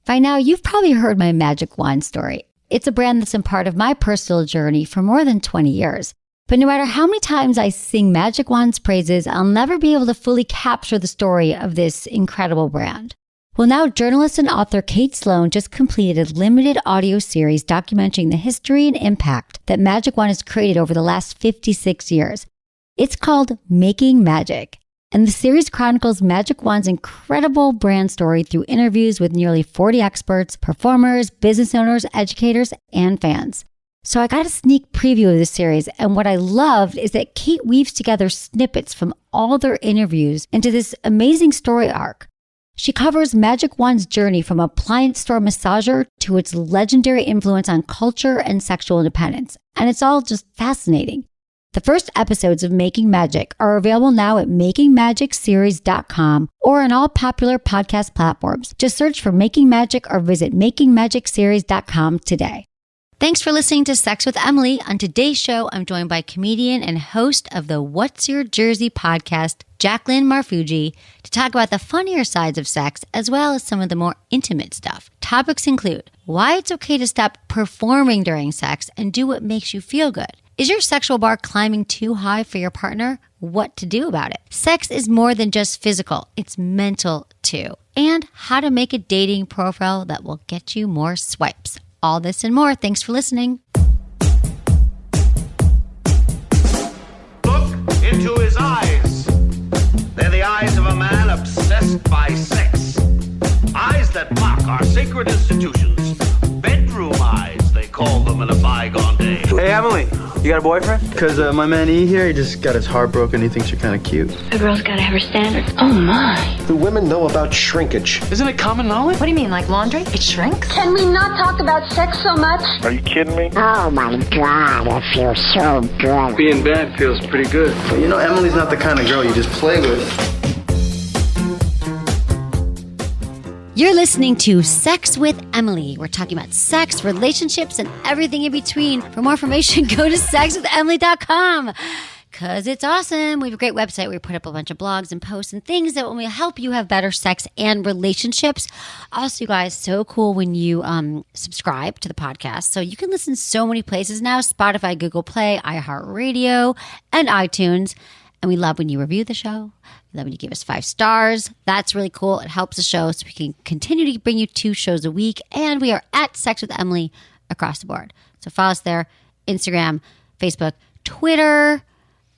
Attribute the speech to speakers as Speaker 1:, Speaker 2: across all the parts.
Speaker 1: By now, you've probably heard my magic wand story. It's a brand that's been part of my personal journey for more than 20 years. But no matter how many times I sing Magic Wand's praises, I'll never be able to fully capture the story of this incredible brand. Well, now journalist and author Kate Sloan just completed a limited audio series documenting the history and impact that Magic Wand has created over the last 56 years. It's called Making Magic. And the series chronicles Magic Wand's incredible brand story through interviews with nearly 40 experts, performers, business owners, educators, and fans. So I got a sneak preview of this series, and what I loved is that Kate weaves together snippets from all their interviews into this amazing story arc. She covers Magic Wand's journey from appliance store massager to its legendary influence on culture and sexual independence, and it's all just fascinating. The first episodes of Making Magic are available now at makingmagicseries.com or on all popular podcast platforms. Just search for Making Magic or visit makingmagicseries.com today. Thanks for listening to Sex with Emily. On today's show, I'm joined by comedian and host of the What's Your Jersey podcast, Jaclyn Marfuggi, to talk about the funnier sides of sex as well as some of the more intimate stuff. Topics include why it's okay to stop performing during sex and do what makes you feel good. Is your sexual bar climbing too high for your partner? What to do about it? Sex is more than just physical, it's mental too. And how to make a dating profile that will get you more swipes. All this and more. Thanks for listening.
Speaker 2: Look into his eyes. They're the eyes of a man obsessed by sex. Eyes that mock our sacred institutions. Bedroom eyes, they call them in a bygone day.
Speaker 3: Hey, Emily, you got a boyfriend? Because my man E here, he just got his heart broken. He thinks you're kind of cute.
Speaker 4: A girl's gotta have her standards. Oh my.
Speaker 5: Do women know about shrinkage?
Speaker 3: Isn't it common knowledge?
Speaker 4: What do you mean, like laundry? It shrinks?
Speaker 6: Can we not talk about sex so much?
Speaker 5: Are you kidding me?
Speaker 7: Oh my God, it feels so good.
Speaker 3: Being bad feels pretty good. But you know, Emily's not the kind of girl you just play with.
Speaker 1: You're listening to Sex with Emily. We're talking about sex, relationships, and everything in between. For more information, go to sexwithemily.com because it's awesome. We have a great website where we put up a bunch of blogs and posts and things that will help you have better sex and relationships. Also, you guys, so cool when you subscribe to the podcast. So you can listen so many places now, Spotify, Google Play, iHeartRadio, and iTunes. And we love when you review the show. We love when you give us 5 stars. That's really cool. It helps the show so we can continue to bring you 2 shows a week. And we are at Sex with Emily across the board. So follow us there, Instagram, Facebook, Twitter.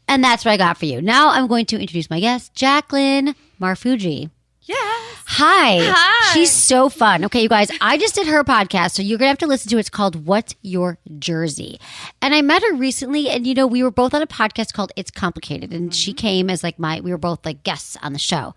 Speaker 1: And that's what I got for you. Now I'm going to introduce my guest, Jaclyn Marfuggi.
Speaker 8: Yes.
Speaker 1: Hi. She's so fun. Okay, you guys, I just did her podcast, so you're going to have to listen to it. It's called What's Your Jersey? And I met her recently, and, you know, we were both on a podcast called It's Complicated, and she came as we were both like guests on the show.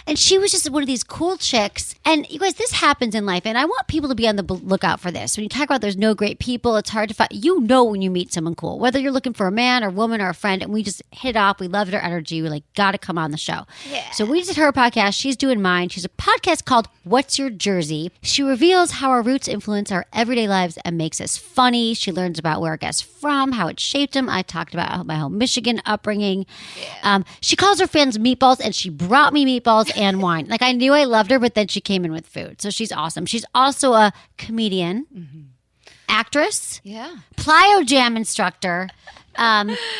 Speaker 1: And she was just one of these cool chicks. And you guys, this happens in life. And I want people to be on the lookout for this. When you talk about there's no great people, it's hard to find. You know when you meet someone cool, whether you're looking for a man or woman or a friend. And we just hit it off. We loved her energy. We got to come on the show. Yeah. So we did her podcast. She's doing mine. She's a podcast called What's Your Jersey? She reveals how our roots influence our everyday lives and makes us funny. She learns about where our guests from, how it shaped them. I talked about my whole Michigan upbringing. Yeah. She calls her fans meatballs, and she brought me meatballs and wine. I knew I loved her, but then she came in with food. So she's awesome. She's also a comedian, actress, plyo jam instructor.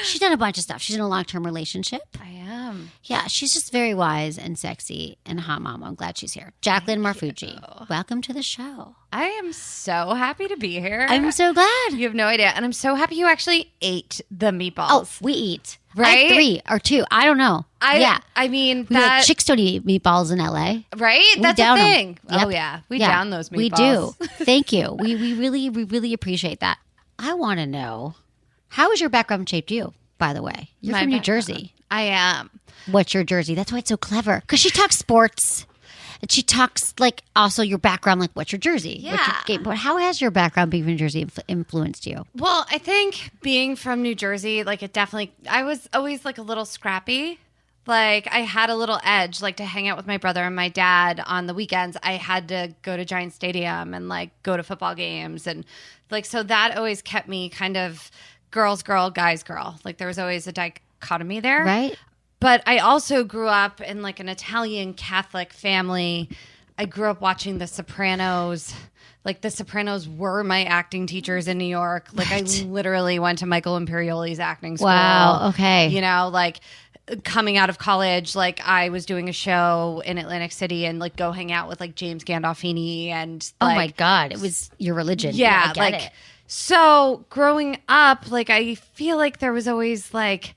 Speaker 1: She's done a bunch of stuff. She's in a long-term relationship.
Speaker 8: I am.
Speaker 1: Yeah, she's just very wise and sexy and hot mama. I'm glad she's here. Jaclyn Marfuggi, welcome to the show.
Speaker 8: I am so happy to be here.
Speaker 1: I'm so glad.
Speaker 8: You have no idea. And I'm so happy you actually ate the meatballs.
Speaker 1: Oh, we eat.
Speaker 8: Right?
Speaker 1: I have 3 or 2. I don't know.
Speaker 8: I mean, that...
Speaker 1: chicks don't eat meatballs in LA.
Speaker 8: Right? That's the thing.
Speaker 1: Yep.
Speaker 8: Oh, yeah. We down those meatballs.
Speaker 1: We do. Thank you. We really appreciate that. I want to know, how has your background shaped you, by the way? You're from New Jersey.
Speaker 8: I am.
Speaker 1: What's your Jersey? That's why it's so clever. Because she talks sports. And she talks also your background, what's your Jersey?
Speaker 8: Yeah.
Speaker 1: But how has your background being from New Jersey influenced you?
Speaker 8: Well, I think being from New Jersey, it definitely, I was always a little scrappy. I had a little edge, to hang out with my brother and my dad on the weekends. I had to go to Giant Stadium and go to football games. And so that always kept me kind of girls girl, guys girl. There was always a dichotomy there.
Speaker 1: Right.
Speaker 8: But I also grew up in an Italian Catholic family. I grew up watching The Sopranos. Like, The Sopranos were my acting teachers in New York. Like, I literally went to Michael Imperioli's acting school.
Speaker 1: Wow, okay.
Speaker 8: You know, like, coming out of college, like, I was doing a show in Atlantic City and, like, go hang out with, like, James Gandolfini and, like,
Speaker 1: oh, my God. It was your religion.
Speaker 8: yeah,
Speaker 1: I get
Speaker 8: like,
Speaker 1: it.
Speaker 8: so growing up, like, I feel like there was always, like,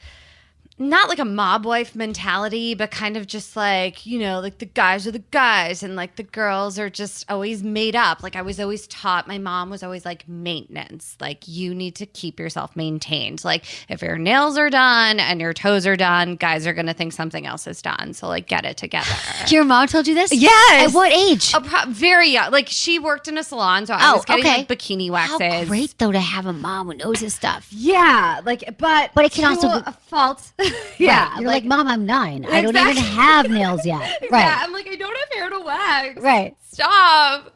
Speaker 8: not like a mob wife mentality, but kind of just like, you know, like the guys are the guys and like the girls are just always made up. Like I was always taught, my mom was always like maintenance. Like you need to keep yourself maintained. Like if your nails are done and your toes are done, guys are going to think something else is done. So like get it together.
Speaker 1: Your mom told you this?
Speaker 8: Yes.
Speaker 1: At what age?
Speaker 8: Very young. Like she worked in a salon. So I was getting like bikini waxes.
Speaker 1: How great though to have a mom who knows his stuff.
Speaker 8: Yeah. Like, but
Speaker 1: it can also
Speaker 8: a fault. Yeah.
Speaker 1: Right. You're like, Mom, I'm 9. I don't even have nails yet. Right.
Speaker 8: Yeah, I'm like, I don't have hair to wax.
Speaker 1: Right.
Speaker 8: Stop.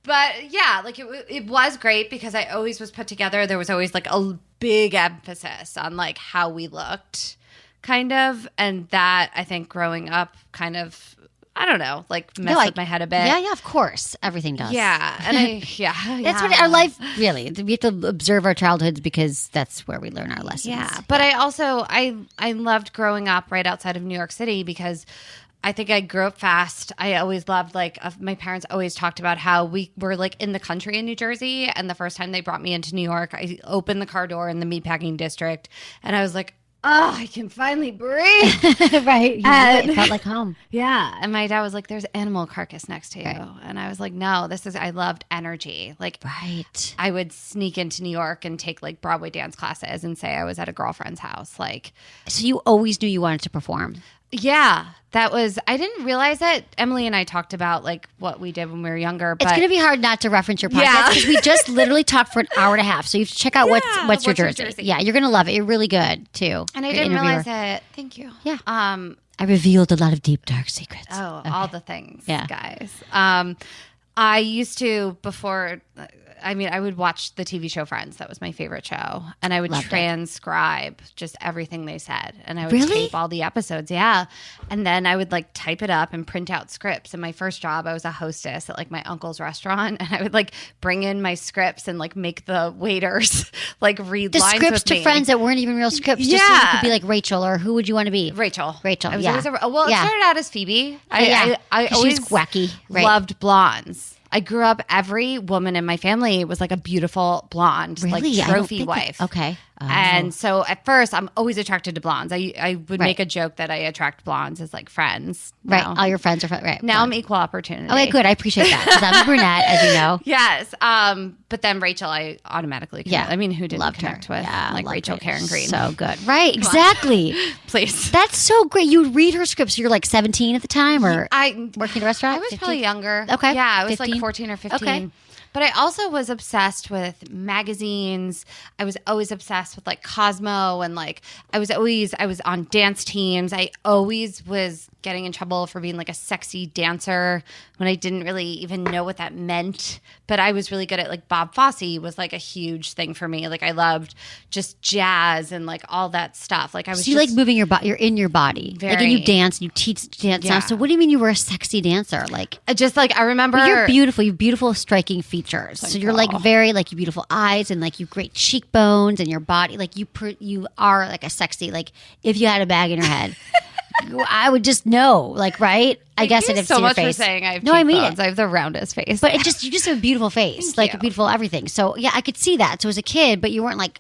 Speaker 8: But yeah, like it was great because I always was put together. There was always like a big emphasis on like how we looked, kind of. And that I think growing up kind of, I don't know, like messed with my head a bit.
Speaker 1: Yeah, of course. Everything does.
Speaker 8: Yeah. And
Speaker 1: That's what our life, really. We have to observe our childhoods because that's where we learn our lessons.
Speaker 8: Yeah. But I also, I loved growing up right outside of New York City because I think I grew up fast. I always loved, like, my parents always talked about how we were, like, in the country in New Jersey. And the first time they brought me into New York, I opened the car door in the meatpacking district. And I was like, oh, I can finally breathe.
Speaker 1: Right. It felt like home.
Speaker 8: Yeah. And my dad was like, there's animal carcass next to you. Right. And I was like, no, I loved energy. Like,
Speaker 1: right.
Speaker 8: I would sneak into New York and take like Broadway dance classes and say I was at a girlfriend's house. Like,
Speaker 1: so you always knew you wanted to perform?
Speaker 8: Yeah, I didn't realize it. Emily and I talked about like what we did when we were younger. But
Speaker 1: it's going to be hard not to reference your podcast because we just literally talked for an hour and a half. So you have to check out what's your Jersey. Yeah, you're going to love it. You're really good too.
Speaker 8: And I didn't realize it. Thank you.
Speaker 1: Yeah. I revealed a lot of deep, dark secrets.
Speaker 8: Oh, okay. All the things,
Speaker 1: yeah.
Speaker 8: Guys. I used to I would watch the TV show Friends. That was my favorite show. And I would transcribe just everything they said. And I would tape all the episodes. Yeah. And then I would like type it up and print out scripts. And my first job, I was a hostess at like my uncle's restaurant. And I would like bring in my scripts and like make the waiters like read
Speaker 1: the
Speaker 8: lines
Speaker 1: scripts
Speaker 8: with
Speaker 1: to
Speaker 8: me.
Speaker 1: Friends that weren't even real scripts. Just so you could be like Rachel, or who would you want to be?
Speaker 8: Rachel.
Speaker 1: I was
Speaker 8: always it started out as Phoebe. I always
Speaker 1: she's wacky. Right.
Speaker 8: Loved blondes. I grew up, every woman in my family was like a beautiful blonde, like trophy wife.
Speaker 1: Okay. Oh.
Speaker 8: And so at first, I'm always attracted to blondes. I would make a joke that I attract blondes as like friends.
Speaker 1: Right. All your friends are right.
Speaker 8: Now I'm equal opportunity.
Speaker 1: Okay, good. I appreciate that because I'm a brunette, as you know.
Speaker 8: Yes. But then Rachel, I automatically connect. I mean, who didn't connect with?
Speaker 1: Yeah,
Speaker 8: like Rachel Karen Green.
Speaker 1: So good. Right. Exactly.
Speaker 8: Please.
Speaker 1: That's so great. You would read her scripts. You're like 17 at the time, or working at a restaurant?
Speaker 8: I was
Speaker 1: 15?
Speaker 8: probably younger.
Speaker 1: Okay.
Speaker 8: Yeah, I was
Speaker 1: 15?
Speaker 8: like 14 or 15.
Speaker 1: Okay.
Speaker 8: But I also was obsessed with magazines. I was always obsessed with like Cosmo, and like I was on dance teams. I always was getting in trouble for being like a sexy dancer when I didn't really even know what that meant. But I was really good at like Bob Fosse was like a huge thing for me. Like I loved just jazz and like all that stuff. Like I was
Speaker 1: you like moving your body. You're in your body.
Speaker 8: Very,
Speaker 1: like, and you dance. You teach dance now. So what do you mean you were a sexy dancer? Like
Speaker 8: just like I remember.
Speaker 1: But you're beautiful. You have beautiful, striking features. So you're like very like you beautiful eyes and like you great cheekbones and your body. Like you are like a sexy. Like if you had a bag in your head. I would just know, like, right? I guess I'd have
Speaker 8: so
Speaker 1: seen your
Speaker 8: much
Speaker 1: face.
Speaker 8: For saying I have
Speaker 1: no, I mean it.
Speaker 8: I have the roundest face,
Speaker 1: but you just have a beautiful face, like a beautiful everything. So yeah, I could see that. So as a kid, but you weren't like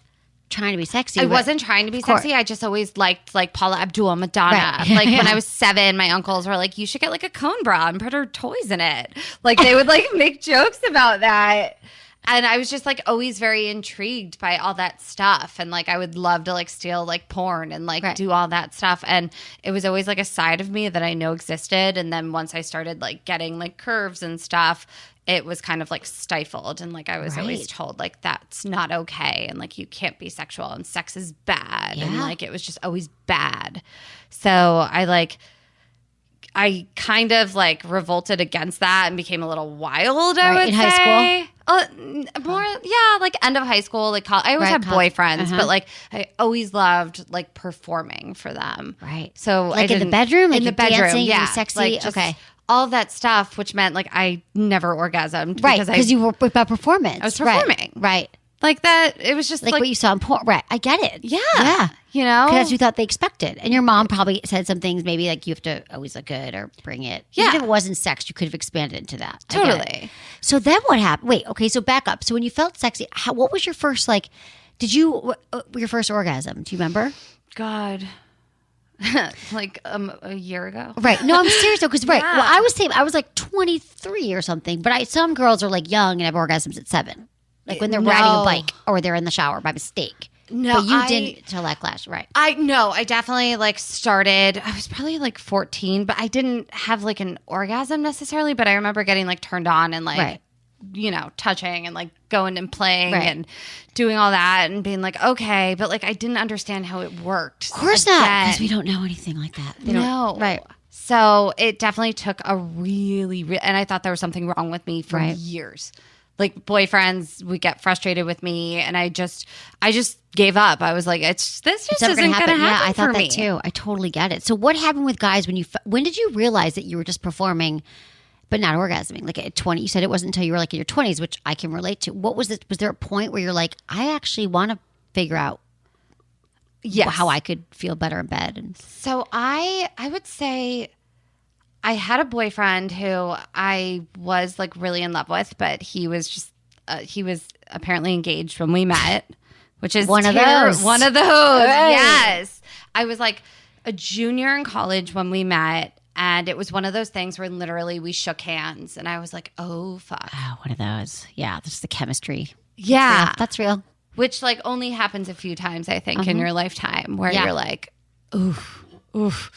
Speaker 1: trying to be sexy.
Speaker 8: I wasn't trying to be sexy. I just always liked like Paula Abdul, Madonna. Right. Like when I was 7, my uncles were like, "You should get like a cone bra and put her toys in it." Like they would like make jokes about that. And I was just like always very intrigued by all that stuff. And like I would love to like steal like porn and like do all that stuff. And it was always like a side of me that I know existed. And then once I started like getting like curves and stuff, it was kind of like stifled. And like I was always told like that's not okay. And like you can't be sexual and sex is bad. Yeah. And like it was just always bad. So I kind of like revolted against that and became a little wild, I would say.
Speaker 1: In high school?
Speaker 8: Like end of high school. Like I always had boyfriends, but like I always loved like performing for them.
Speaker 1: Right.
Speaker 8: So
Speaker 1: like in the bedroom? Like
Speaker 8: in the bedroom,
Speaker 1: dancing,
Speaker 8: yeah.
Speaker 1: sexy?
Speaker 8: Like, just
Speaker 1: okay.
Speaker 8: all of that stuff, which meant like I never orgasmed.
Speaker 1: Right, because you were about performance.
Speaker 8: I was performing.
Speaker 1: Right.
Speaker 8: Like that, it was just
Speaker 1: Like what you saw in porn. Right, I get it.
Speaker 8: Yeah.
Speaker 1: Yeah.
Speaker 8: You know?
Speaker 1: Because that's what you thought they expected. And your mom probably said some things, maybe like you have to always look good or bring it.
Speaker 8: Yeah.
Speaker 1: Even if it wasn't sex, you could have expanded into that. I get it.
Speaker 8: Totally.
Speaker 1: So then what happened? Wait, okay, so back up. So when you felt sexy, what was your first, like, your first orgasm? Do you remember?
Speaker 8: God. Like a year ago.
Speaker 1: Right. No, I'm serious though, because
Speaker 8: Yeah.
Speaker 1: well, I was like 23 or something, but some girls are like young and have orgasms at 7. Like when they're riding a bike or they're in the shower by mistake.
Speaker 8: No,
Speaker 1: but you didn't till that class, right?
Speaker 8: I definitely like started. I was probably like 14, but I didn't have like an orgasm necessarily. But I remember getting like turned on and like,
Speaker 1: Right.
Speaker 8: you know, touching and like going and playing
Speaker 1: Right.
Speaker 8: and doing all that and being like, okay, but like I didn't understand how it worked.
Speaker 1: Of course not, because we don't know anything like that. They don't-
Speaker 8: No.
Speaker 1: Right.
Speaker 8: So it definitely took a really, and I thought there was something wrong with me for
Speaker 1: Right.
Speaker 8: years. Like boyfriends would get frustrated with me, and I just gave up. I was like, this just
Speaker 1: never
Speaker 8: isn't going to happen.
Speaker 1: Yeah, I thought
Speaker 8: for
Speaker 1: that
Speaker 8: me.
Speaker 1: too. I totally get it. So what happened with guys when did you realize that you were just performing but not orgasming? Like at 20, you said it wasn't until you were like in your 20s, which I can relate to. What was it? Was there a point where you're like, I actually want to figure out how I could feel better in bed? And
Speaker 8: So I would say I had a boyfriend who I was like really in love with, but he was just he was apparently engaged when we met, which is
Speaker 1: One of those.
Speaker 8: One of those.
Speaker 1: Right.
Speaker 8: Yes. I was like a junior in college when we met, and it was one of those things where literally we shook hands, and I was like, "Oh fuck."
Speaker 1: oh, one of those. Yeah, this is the chemistry.
Speaker 8: Yeah.
Speaker 1: That's real.
Speaker 8: Which like only happens a few times, I think, in your lifetime where
Speaker 1: Yeah.
Speaker 8: you're like, oof, oof.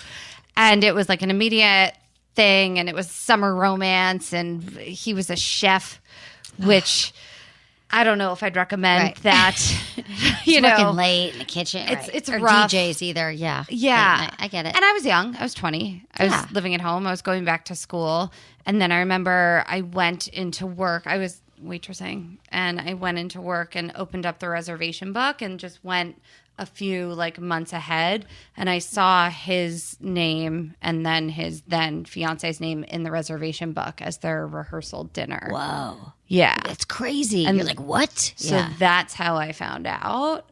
Speaker 8: And it was like an immediate thing, and it was summer romance, and he was a chef, which I don't know if I'd recommend
Speaker 1: Right.
Speaker 8: that.
Speaker 1: He's working late in the kitchen.
Speaker 8: It's
Speaker 1: or
Speaker 8: rough.
Speaker 1: DJs either. Yeah.
Speaker 8: Yeah.
Speaker 1: Late night. I get it.
Speaker 8: And I was young. I was 20. I was living at home. I was going back to school. And then I remember I went into work. I was waitressing, and I went into work and opened up the reservation book and just went a few like months ahead, and I saw his name and then his then fiance's name in the reservation book as their rehearsal dinner.
Speaker 1: Whoa.
Speaker 8: Yeah.
Speaker 1: That's crazy.
Speaker 8: And
Speaker 1: you're like, what?
Speaker 8: So that's how I found out.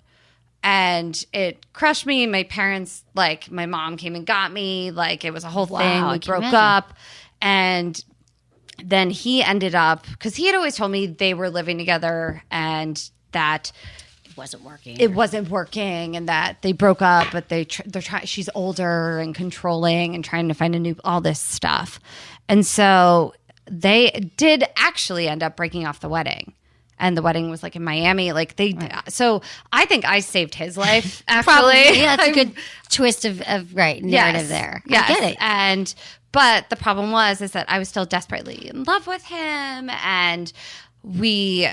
Speaker 8: And it crushed me. My parents, like, my mom came and got me. Like, it was a whole thing.
Speaker 1: I
Speaker 8: We
Speaker 1: can
Speaker 8: broke
Speaker 1: imagine.
Speaker 8: up. And then he ended up, because he had always told me they were living together and that
Speaker 1: It wasn't working.
Speaker 8: it wasn't working and that they broke up, but they're trying. She's older and controlling and trying to find a new, all this stuff. And so they did actually end up breaking off the wedding. And the wedding was like in Miami. Like so I think I saved his life. Actually,
Speaker 1: Probably. Yeah, that's a good twist of narrative
Speaker 8: Yes.
Speaker 1: there.
Speaker 8: Yes.
Speaker 1: I get it.
Speaker 8: But the problem is that I was still desperately in love with him, and we,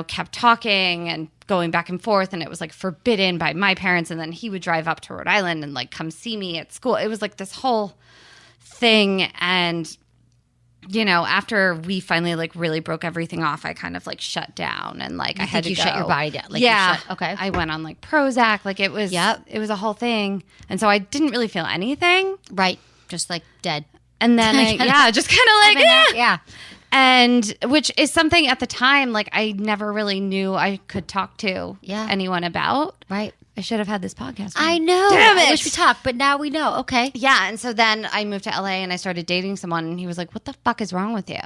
Speaker 8: kept talking and going back and forth, and it was like forbidden by my parents. And then he would drive up to Rhode Island and like come see me at school. It was like this whole thing. And, after we finally like really broke everything off, I kind of like shut down and like I had to
Speaker 1: you
Speaker 8: go.
Speaker 1: shut your body down. Like you
Speaker 8: yeah.
Speaker 1: shut- okay.
Speaker 8: I went on like Prozac. Like it was, it was a whole thing. And so I didn't really feel anything.
Speaker 1: Right. Just like dead.
Speaker 8: And then just kind of like,
Speaker 1: Yeah.
Speaker 8: And which is something at the time, like I never really knew I could talk to anyone about.
Speaker 1: Right.
Speaker 8: I should have had this podcast.
Speaker 1: I know.
Speaker 8: Damn
Speaker 1: I
Speaker 8: it.
Speaker 1: wish we talked, but now we know. Okay.
Speaker 8: Yeah. And so then I moved to LA and I started dating someone, and he was like, what the fuck is wrong with you?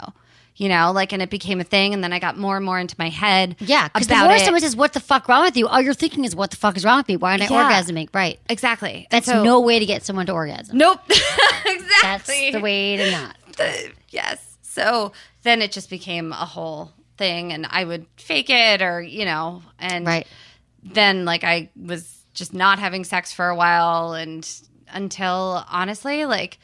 Speaker 8: And it became a thing. And then I got more and more into my head.
Speaker 1: Yeah. Because the
Speaker 8: about
Speaker 1: more
Speaker 8: it.
Speaker 1: someone says, what the fuck wrong with you? All you're thinking is, what the fuck is wrong with me? Why aren't I orgasming? Right.
Speaker 8: Exactly.
Speaker 1: That's
Speaker 8: And so-
Speaker 1: no way to get someone to orgasm.
Speaker 8: Nope. Exactly.
Speaker 1: That's the way to not.
Speaker 8: Yes. So then it just became a whole thing, and I would fake it or, and
Speaker 1: Right.
Speaker 8: then like I was just not having sex for a while, and until honestly, like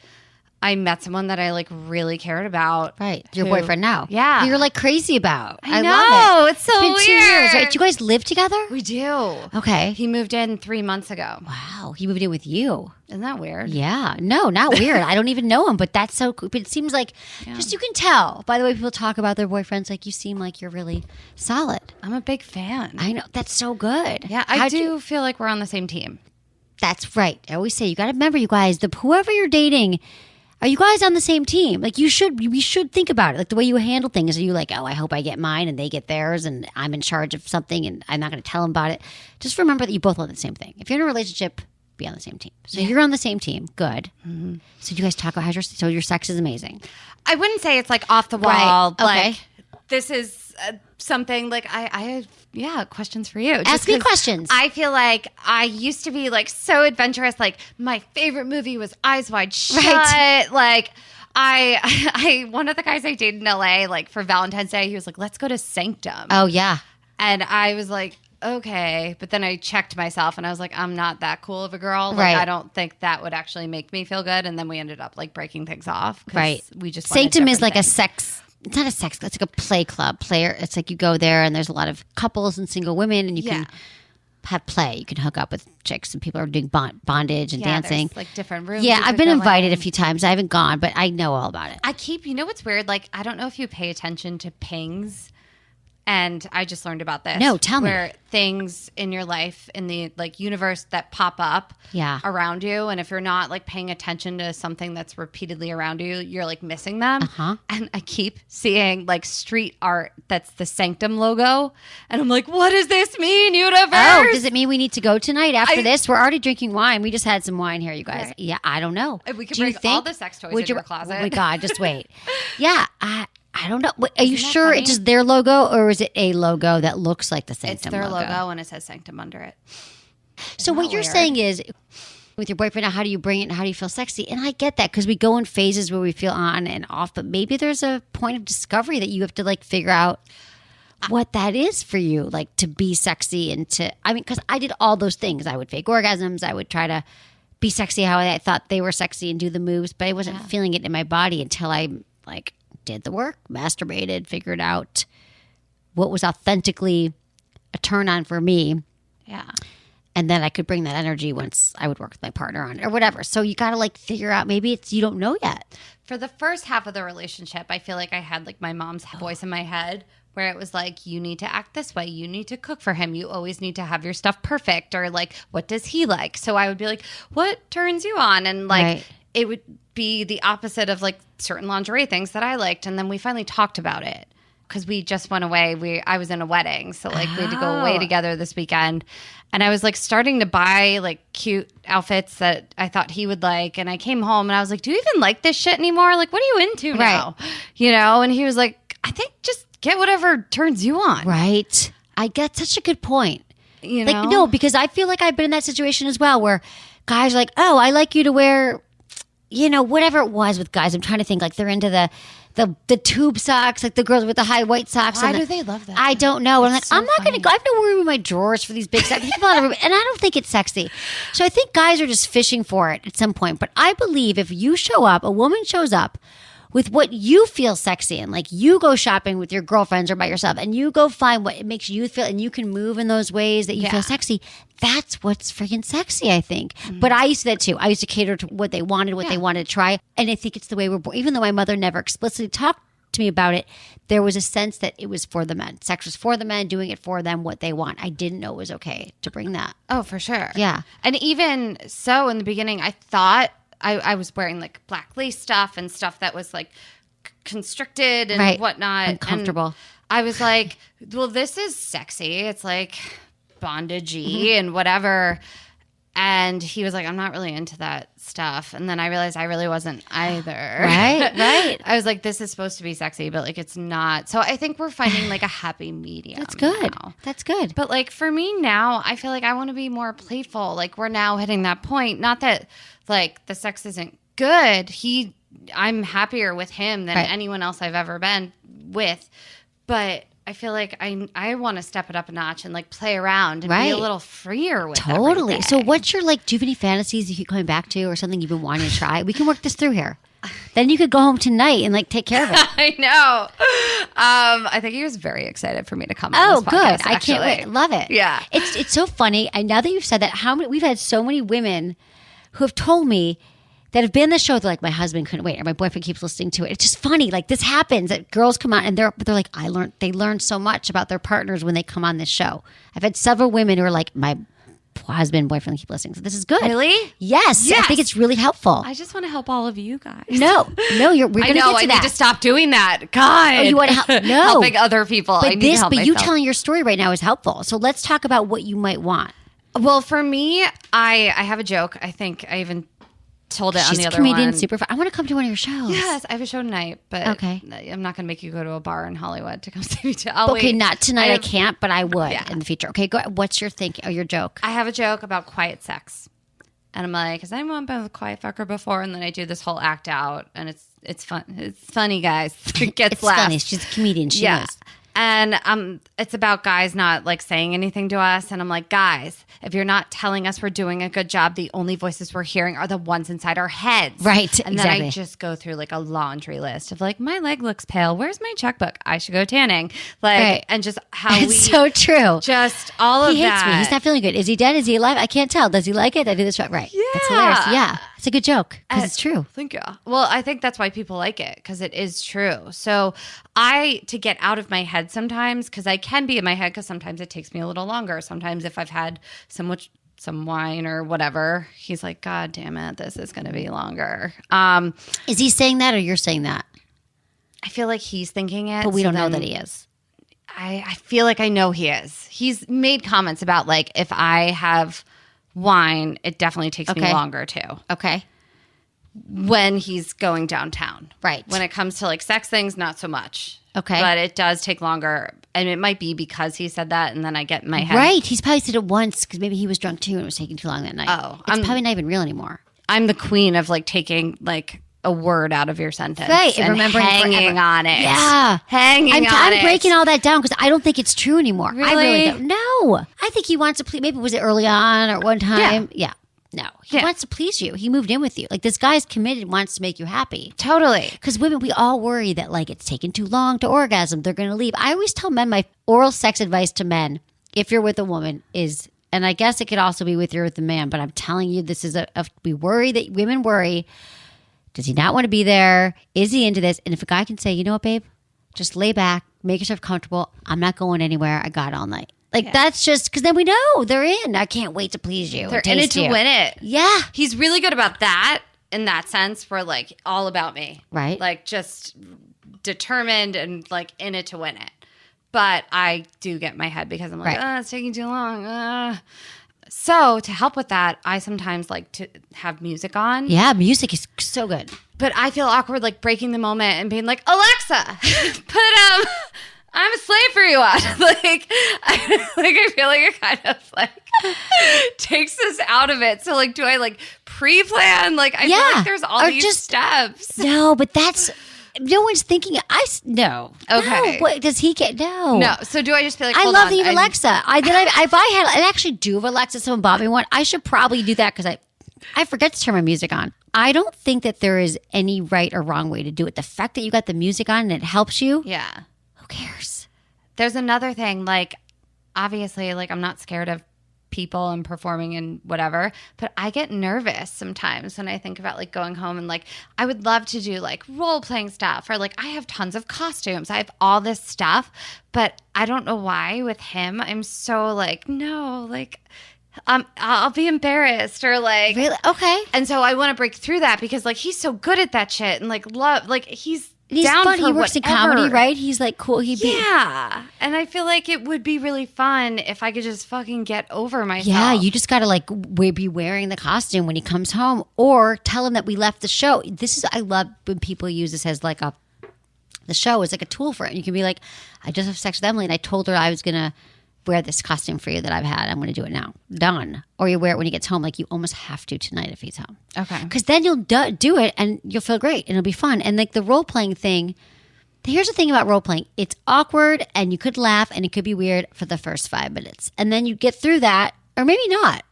Speaker 8: I met someone that I like really cared about.
Speaker 1: Right. Your
Speaker 8: who-
Speaker 1: boyfriend now.
Speaker 8: Yeah.
Speaker 1: Who you're like crazy about.
Speaker 8: I know.
Speaker 1: love it.
Speaker 8: It's so
Speaker 1: It's been 2 years,
Speaker 8: weird.
Speaker 1: right? Do you guys live together?
Speaker 8: We do.
Speaker 1: Okay.
Speaker 8: He moved in 3 months ago.
Speaker 1: Wow. He moved in with you.
Speaker 8: Isn't that weird?
Speaker 1: Yeah. No, not weird. I don't even know him, but that's so cool. But it seems like just you can tell by the way people talk about their boyfriends. Like you seem like you're really solid.
Speaker 8: I'm a big fan.
Speaker 1: I know. That's so good.
Speaker 8: Yeah, I do feel like we're on the same team.
Speaker 1: That's right. I always say you got to remember, you guys, whoever you're dating, are you guys on the same team? Like we should think about it. Like the way you handle things. Are you like, oh, I hope I get mine and they get theirs and I'm in charge of something and I'm not going to tell them about it. Just remember that you both want the same thing. If you're in a relationship, be on the same team. So you're on the same team. Good. Mm-hmm. So do you guys talk about your sex is amazing?
Speaker 8: I wouldn't say it's like off the wall.
Speaker 1: Right. Okay.
Speaker 8: Like this is something like I have questions for you.
Speaker 1: Ask me questions.
Speaker 8: I feel like I used to be like so adventurous. Like my favorite movie was Eyes Wide Shut.
Speaker 1: Right.
Speaker 8: Like I one of the guys I dated in LA, like for Valentine's Day, he was like, let's go to Sanctum.
Speaker 1: Oh yeah.
Speaker 8: And I was like, okay. But then I checked myself and I was like, I'm not that cool of a girl. Like,
Speaker 1: right.
Speaker 8: I don't think that would actually make me feel good. And then we ended up like breaking things off.
Speaker 1: Right.
Speaker 8: We just
Speaker 1: Sanctum is like
Speaker 8: things.
Speaker 1: a sex. It's not a sex. It's like a play club. It's like you go there and there's a lot of couples and single women and you can have play. You can hook up with chicks and people are doing bondage and dancing.
Speaker 8: Like different rooms.
Speaker 1: Yeah, I've been invited a few times. I haven't gone, but I know all about it.
Speaker 8: You know what's weird? Like, I don't know if you pay attention to pings. And I just learned about this.
Speaker 1: No, tell me.
Speaker 8: Where things in your life, in the like universe that pop up around you. And if you're not like paying attention to something that's repeatedly around you, you're like missing them.
Speaker 1: Uh-huh.
Speaker 8: And I keep seeing like street art that's the Sanctum logo. And I'm like, what does this mean, universe?
Speaker 1: Oh, does it mean we need to go tonight after this? We're already drinking wine. We just had some wine here, you guys. Right. Yeah, I don't know.
Speaker 8: We could bring all the sex toys in your closet.
Speaker 1: Oh my God, just wait. Yeah, I don't know. Are you sure it's just their logo or is it a logo that looks like the Sanctum logo?
Speaker 8: It's their logo and it says Sanctum under it.
Speaker 1: So what you're saying is with your boyfriend, how do you bring it and how do you feel sexy? And I get that because we go in phases where we feel on and off, but maybe there's a point of discovery that you have to like figure out what that is for you, like to be sexy and because I did all those things. I would fake orgasms. I would try to be sexy how I thought they were sexy and do the moves, but I wasn't feeling it in my body until I like did the work, masturbated, figured out what was authentically a turn on for me.
Speaker 8: Yeah.
Speaker 1: And then I could bring that energy once I would work with my partner on it or whatever. So you got to like figure out, maybe it's, you don't know yet.
Speaker 8: For the first half of the relationship, I feel like I had like my mom's voice in my head where it was like, you need to act this way. You need to cook for him. You always need to have your stuff perfect. Or like, what does he like? So I would be like, what turns you on? And like, it would be the opposite of like certain lingerie things that I liked. And then we finally talked about it because we just went away. I was in a wedding. So like we had to go away together this weekend. And I was like starting to buy like cute outfits that I thought he would like. And I came home and I was like, do you even like this shit anymore? Like, what are you into now? You know? And he was like, I think just get whatever turns you on.
Speaker 1: Right. I get such a good point.
Speaker 8: You know?
Speaker 1: Like, no, because I feel like I've been in that situation as well where guys are like, oh, I like you to wear, you know, whatever it was with guys. I'm trying to think like they're into the tube socks, like the girls with the high white socks.
Speaker 8: Why do they love that?
Speaker 1: I don't know. I'm like, I'm not going to go. I have no room in my drawers for these big socks. And I don't think it's sexy. So I think guys are just fishing for it at some point. But I believe if you show up, a woman shows up with what you feel sexy in, like you go shopping with your girlfriends or by yourself and you go find what it makes you feel and you can move in those ways that you feel sexy. That's what's freaking sexy, I think. Mm-hmm. But I used to do that too. I used to cater to what they wanted, what they wanted to try. And I think it's the way we're born. Even though my mother never explicitly talked to me about it, there was a sense that it was for the men. Sex was for the men, doing it for them, what they want. I didn't know it was okay to bring that.
Speaker 8: Oh, for sure.
Speaker 1: Yeah.
Speaker 8: And even so in the beginning, I thought I was wearing like black lace stuff and stuff that was like constricted and whatnot.
Speaker 1: Uncomfortable.
Speaker 8: And I was like, well, this is sexy. It's like bondage-y and whatever. And he was like, I'm not really into that stuff. And then I realized I really wasn't either.
Speaker 1: Right.
Speaker 8: I was like, this is supposed to be sexy, but like it's not. So I think we're finding like a happy medium.
Speaker 1: That's good.
Speaker 8: Now.
Speaker 1: That's good.
Speaker 8: But like for me now, I feel like I want to be more playful. Like we're now hitting that point. Not that like the sex isn't good. I'm happier with him than anyone else I've ever been with. But I feel like I want to step it up a notch and like play around and be a little freer with everything.
Speaker 1: So what's your like, do you have any fantasies you keep coming back to or something you've been wanting to try? We can work this through here. Then you could go home tonight and like take care of it.
Speaker 8: I know. I think he was very excited for me to come on this podcast,
Speaker 1: good. I
Speaker 8: actually.
Speaker 1: can't wait. Love it.
Speaker 8: Yeah.
Speaker 1: It's so funny. Now that you've said that, we've had so many women who have told me that have been on the show, they're like, my husband couldn't wait, or my boyfriend keeps listening to it. It's just funny. Like this happens that girls come out and they're like, they learn so much about their partners when they come on this show. I've had several women who are like, my husband, boyfriend keep listening. So this is good.
Speaker 8: Really?
Speaker 1: Yes. I think it's really helpful.
Speaker 8: I just want to help all of you guys.
Speaker 1: No, we're going to get to that.
Speaker 8: I need to stop doing that. God.
Speaker 1: Oh, you want to help? No.
Speaker 8: Helping other people.
Speaker 1: But
Speaker 8: I need to help
Speaker 1: you
Speaker 8: myself.
Speaker 1: telling your story right now is helpful. So let's talk about what you might want.
Speaker 8: Well, for me, I have a joke. I think I even told it on
Speaker 1: She's
Speaker 8: the
Speaker 1: a
Speaker 8: other
Speaker 1: comedian,
Speaker 8: one.
Speaker 1: super fun. I want to come to one of your shows.
Speaker 8: Yes, I have a show tonight, but
Speaker 1: Okay.
Speaker 8: I'm not going to make you go to a bar in Hollywood to come see me.
Speaker 1: Okay, not tonight. I can't, but I would
Speaker 8: Yeah.
Speaker 1: in the future. Okay, go. What's your your joke?
Speaker 8: I have a joke about quiet sex. And I'm like, has anyone been with a quiet fucker before? And then I do this whole act out, and it's fun. It's funny, guys. It gets
Speaker 1: It's
Speaker 8: laughs.
Speaker 1: funny. She's a comedian. She knows.
Speaker 8: And it's about guys not like saying anything to us. And I'm like, guys, if you're not telling us we're doing a good job, the only voices we're hearing are the ones inside our heads.
Speaker 1: Right,
Speaker 8: And then I
Speaker 1: exactly.
Speaker 8: just go through like a laundry list of like, my leg looks pale. Where's my checkbook? I should go tanning. Like,
Speaker 1: Right.
Speaker 8: and just how
Speaker 1: It's so true.
Speaker 8: just all of
Speaker 1: He hates
Speaker 8: that.
Speaker 1: me. He's not feeling good. Is he dead? Is he alive? I can't tell. Does he like it? I do this right. Right. That's hilarious. Yeah. It's a good joke because it's true.
Speaker 8: Thank you. Well, I think that's why people like it because it is true. So to get out of my head sometimes, because I can be in my head because sometimes it takes me a little longer. Sometimes if I've had some wine or whatever, he's like, God damn it, this is going to be longer.
Speaker 1: Is he saying that or you're saying that?
Speaker 8: I feel like he's thinking it.
Speaker 1: But we
Speaker 8: so
Speaker 1: don't know
Speaker 8: then
Speaker 1: that he is.
Speaker 8: I feel like I know he is. He's made comments about like, if I have wine, it definitely takes me longer too.
Speaker 1: Okay.
Speaker 8: When he's going downtown.
Speaker 1: Right.
Speaker 8: When it comes to like sex things, not so much.
Speaker 1: Okay.
Speaker 8: But it does take longer. And it might be because he said that and then I get in my head.
Speaker 1: Right. He's probably said it once because maybe he was drunk too and it was taking too long that night.
Speaker 8: Oh,
Speaker 1: It's probably not even real anymore.
Speaker 8: I'm the queen of like taking like a word out of your sentence.
Speaker 1: Right. And
Speaker 8: And
Speaker 1: remembering
Speaker 8: hanging
Speaker 1: forever.
Speaker 8: on it.
Speaker 1: Yeah.
Speaker 8: Hanging on it.
Speaker 1: I'm breaking all that down because I don't think it's true anymore. I really
Speaker 8: Really?
Speaker 1: don't. No. I think he wants to please. Maybe was it early on or one time? Yeah. No. He
Speaker 8: Yeah.
Speaker 1: wants to please you. He moved in with you. Like this guy's committed, wants to make you happy.
Speaker 8: Totally.
Speaker 1: Because women, we all worry that like it's taking too long to orgasm. They're going to leave. I always tell men my oral sex advice to men, if you're with a woman, is, and I guess it could also be with a man, but I'm telling you, this is we worry that women worry. Does he not want to be there? Is he into this? And if a guy can say, you know what, babe, just lay back, make yourself comfortable. I'm not going anywhere. I got it all night. Like that's just because then we know they're in. I can't wait to please you.
Speaker 8: They're in it to win it.
Speaker 1: Yeah.
Speaker 8: He's really good about that in that sense. We're like all about me.
Speaker 1: Right.
Speaker 8: Like just determined and like in it to win it. But I do get in my head because I'm like,
Speaker 1: Right.
Speaker 8: it's taking too long. So to help with that, I sometimes like to have music on.
Speaker 1: Yeah, music is so good.
Speaker 8: But I feel awkward like breaking the moment and being like, Alexa, put I'm a slave for you on. I feel like it kind of like takes us out of it. So like, do I like pre-plan? Like I feel like there's all
Speaker 1: or
Speaker 8: these steps.
Speaker 1: No, but that's no one's thinking. No.
Speaker 8: Okay.
Speaker 1: No. What, does he get? No.
Speaker 8: No. So do I just feel like
Speaker 1: I
Speaker 8: hold
Speaker 1: love
Speaker 8: on,
Speaker 1: that you have Alexa. If I actually do have Alexa, someone bought me one. I should probably do that because I forget to turn my music on. I don't think that there is any right or wrong way to do it. The fact that you got the music on and it helps you.
Speaker 8: Yeah.
Speaker 1: Who cares?
Speaker 8: There's another thing, like obviously, like I'm not scared of people and performing and whatever, but I get nervous sometimes when I think about like going home and like I would love to do like role playing stuff or like I have tons of costumes. I have all this stuff, but I don't know why with him I'm so like, no, like I'll be embarrassed or like
Speaker 1: Really? Okay.
Speaker 8: And so I want to break through that because like he's so good at that shit and like love like he's down
Speaker 1: fun.
Speaker 8: for
Speaker 1: He works in
Speaker 8: whatever.
Speaker 1: comedy, right? He's like cool.
Speaker 8: Yeah. And I feel like it would be really fun if I could just fucking get over myself.
Speaker 1: Yeah, you just got to like be wearing the costume when he comes home or tell him that we left the show. I love when people use this as like the show is like a tool for it. You can be like, I just have sex with Emily and I told her I was going to wear this costume for you that I've had. I'm going to do it now. Done. Or you wear it when he gets home. Like you almost have to tonight if he's home.
Speaker 8: Okay.
Speaker 1: Because then you'll do it and you'll feel great and it'll be fun. And like the role playing thing, here's the thing about role playing. It's awkward and you could laugh and it could be weird for the first 5 minutes. And then you get through that, or maybe not.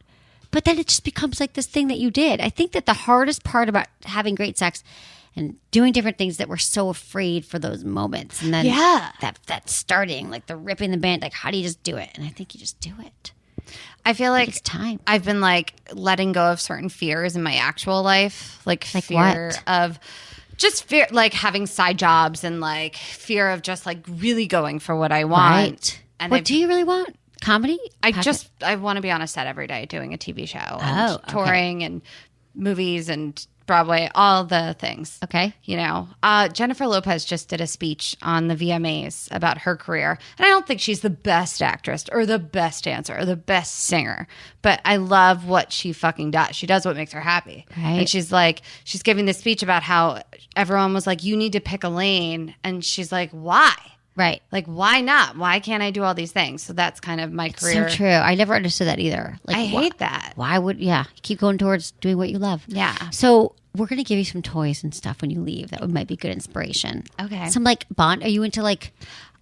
Speaker 1: But then it just becomes like this thing that you did. I think that the hardest part about having great sex and doing different things that we're so afraid for those moments. And then that starting, like the ripping the band, like how do you just do it? And I think you just do it.
Speaker 8: I feel like
Speaker 1: it's time.
Speaker 8: I've been like letting go of certain fears in my actual life. Like fear
Speaker 1: what?
Speaker 8: of just fear, like having side jobs and like fear of just like really going for what I want.
Speaker 1: Right.
Speaker 8: And
Speaker 1: What do you really want? Comedy?
Speaker 8: I want to be on a set every day doing a TV show and
Speaker 1: okay.
Speaker 8: touring and movies and Broadway, all the things.
Speaker 1: Okay.
Speaker 8: Jennifer Lopez just did a speech on the VMAs about her career. And I don't think she's the best actress or the best dancer or the best singer, but I love what she fucking does. She does what makes her happy.
Speaker 1: Right.
Speaker 8: And she's giving this speech about how everyone was like, you need to pick a lane. And she's like, why?
Speaker 1: Right.
Speaker 8: Like, why not? Why can't I do all these things? So that's kind of my career.
Speaker 1: So true. I never understood that either. Like,
Speaker 8: I hate that.
Speaker 1: Why would, keep going towards doing what you love.
Speaker 8: Yeah.
Speaker 1: So we're going to give you some toys and stuff when you leave. That might be good inspiration.
Speaker 8: Okay.
Speaker 1: Some like Bond. Are you into like...